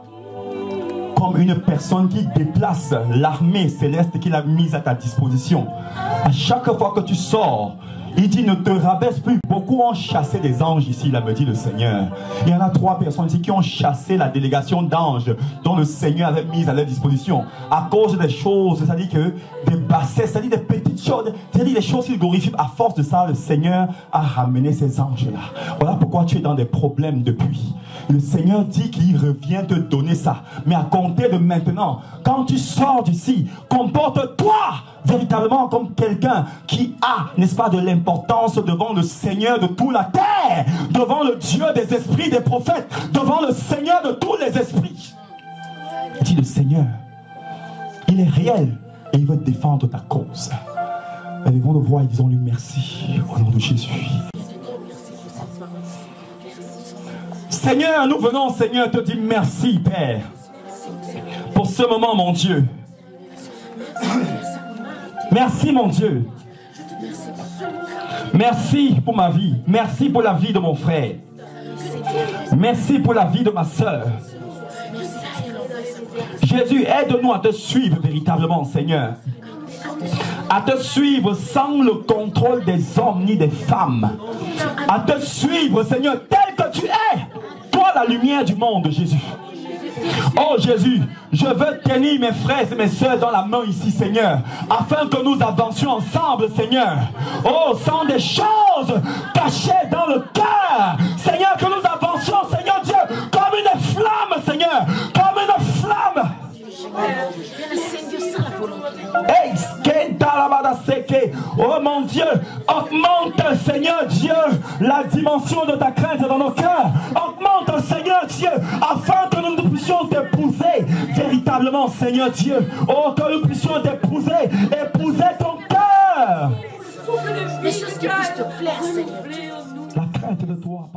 comme une personne qui déplace l'armée céleste qu'il a mise à ta disposition. À chaque fois que tu sors, il dit, ne te rabaisse plus. Beaucoup ont chassé des anges ici, là, me dit le Seigneur. Il y en a 3 personnes ici qui ont chassé la délégation d'anges dont le Seigneur avait mise à leur disposition. À cause des choses, c'est-à-dire que des bassesses, c'est-à-dire des petites choses, c'est-à-dire des choses qui glorifient. À force de ça, le Seigneur a ramené ces anges-là. Voilà pourquoi tu es dans des problèmes depuis. Le Seigneur dit qu'il revient te donner ça. Mais à compter de maintenant, quand tu sors d'ici, comporte-toi véritablement comme quelqu'un qui a, n'est-ce pas, de l'importance devant le Seigneur de toute la terre, devant le Dieu des esprits, des prophètes, devant le Seigneur de tous les esprits. Dit le Seigneur, il est réel et il veut défendre ta cause. Élevons nos voix et disons-lui merci au nom de Jésus. Seigneur, nous venons, Seigneur, te dire merci, Père, pour ce moment, mon Dieu. Merci, mon Dieu. Merci pour ma vie. Merci pour la vie de mon frère. Merci pour la vie de ma soeur. Jésus, aide-nous à te suivre véritablement, Seigneur. À te suivre sans le contrôle des hommes ni des femmes. À te suivre, Seigneur, tel que tu es. Toi, la lumière du monde, Jésus. Oh Jésus, je veux tenir mes frères et mes soeurs dans la main ici, Seigneur, afin que nous avancions ensemble, Seigneur. Oh, sans des choses cachées dans le cœur, Seigneur, que nous avancions, Seigneur Dieu, comme une flamme, Seigneur, comme une flamme. Oh mon Dieu, augmente, Seigneur Dieu, la dimension de ta crainte dans nos cœurs. Augmente, Seigneur Dieu, afin que nous puissions t'épouser véritablement, Seigneur Dieu. Oh, que nous puissions t'épouser, épouser ton cœur. Les choses qui puissent te plaire, Seigneur. La crainte de toi.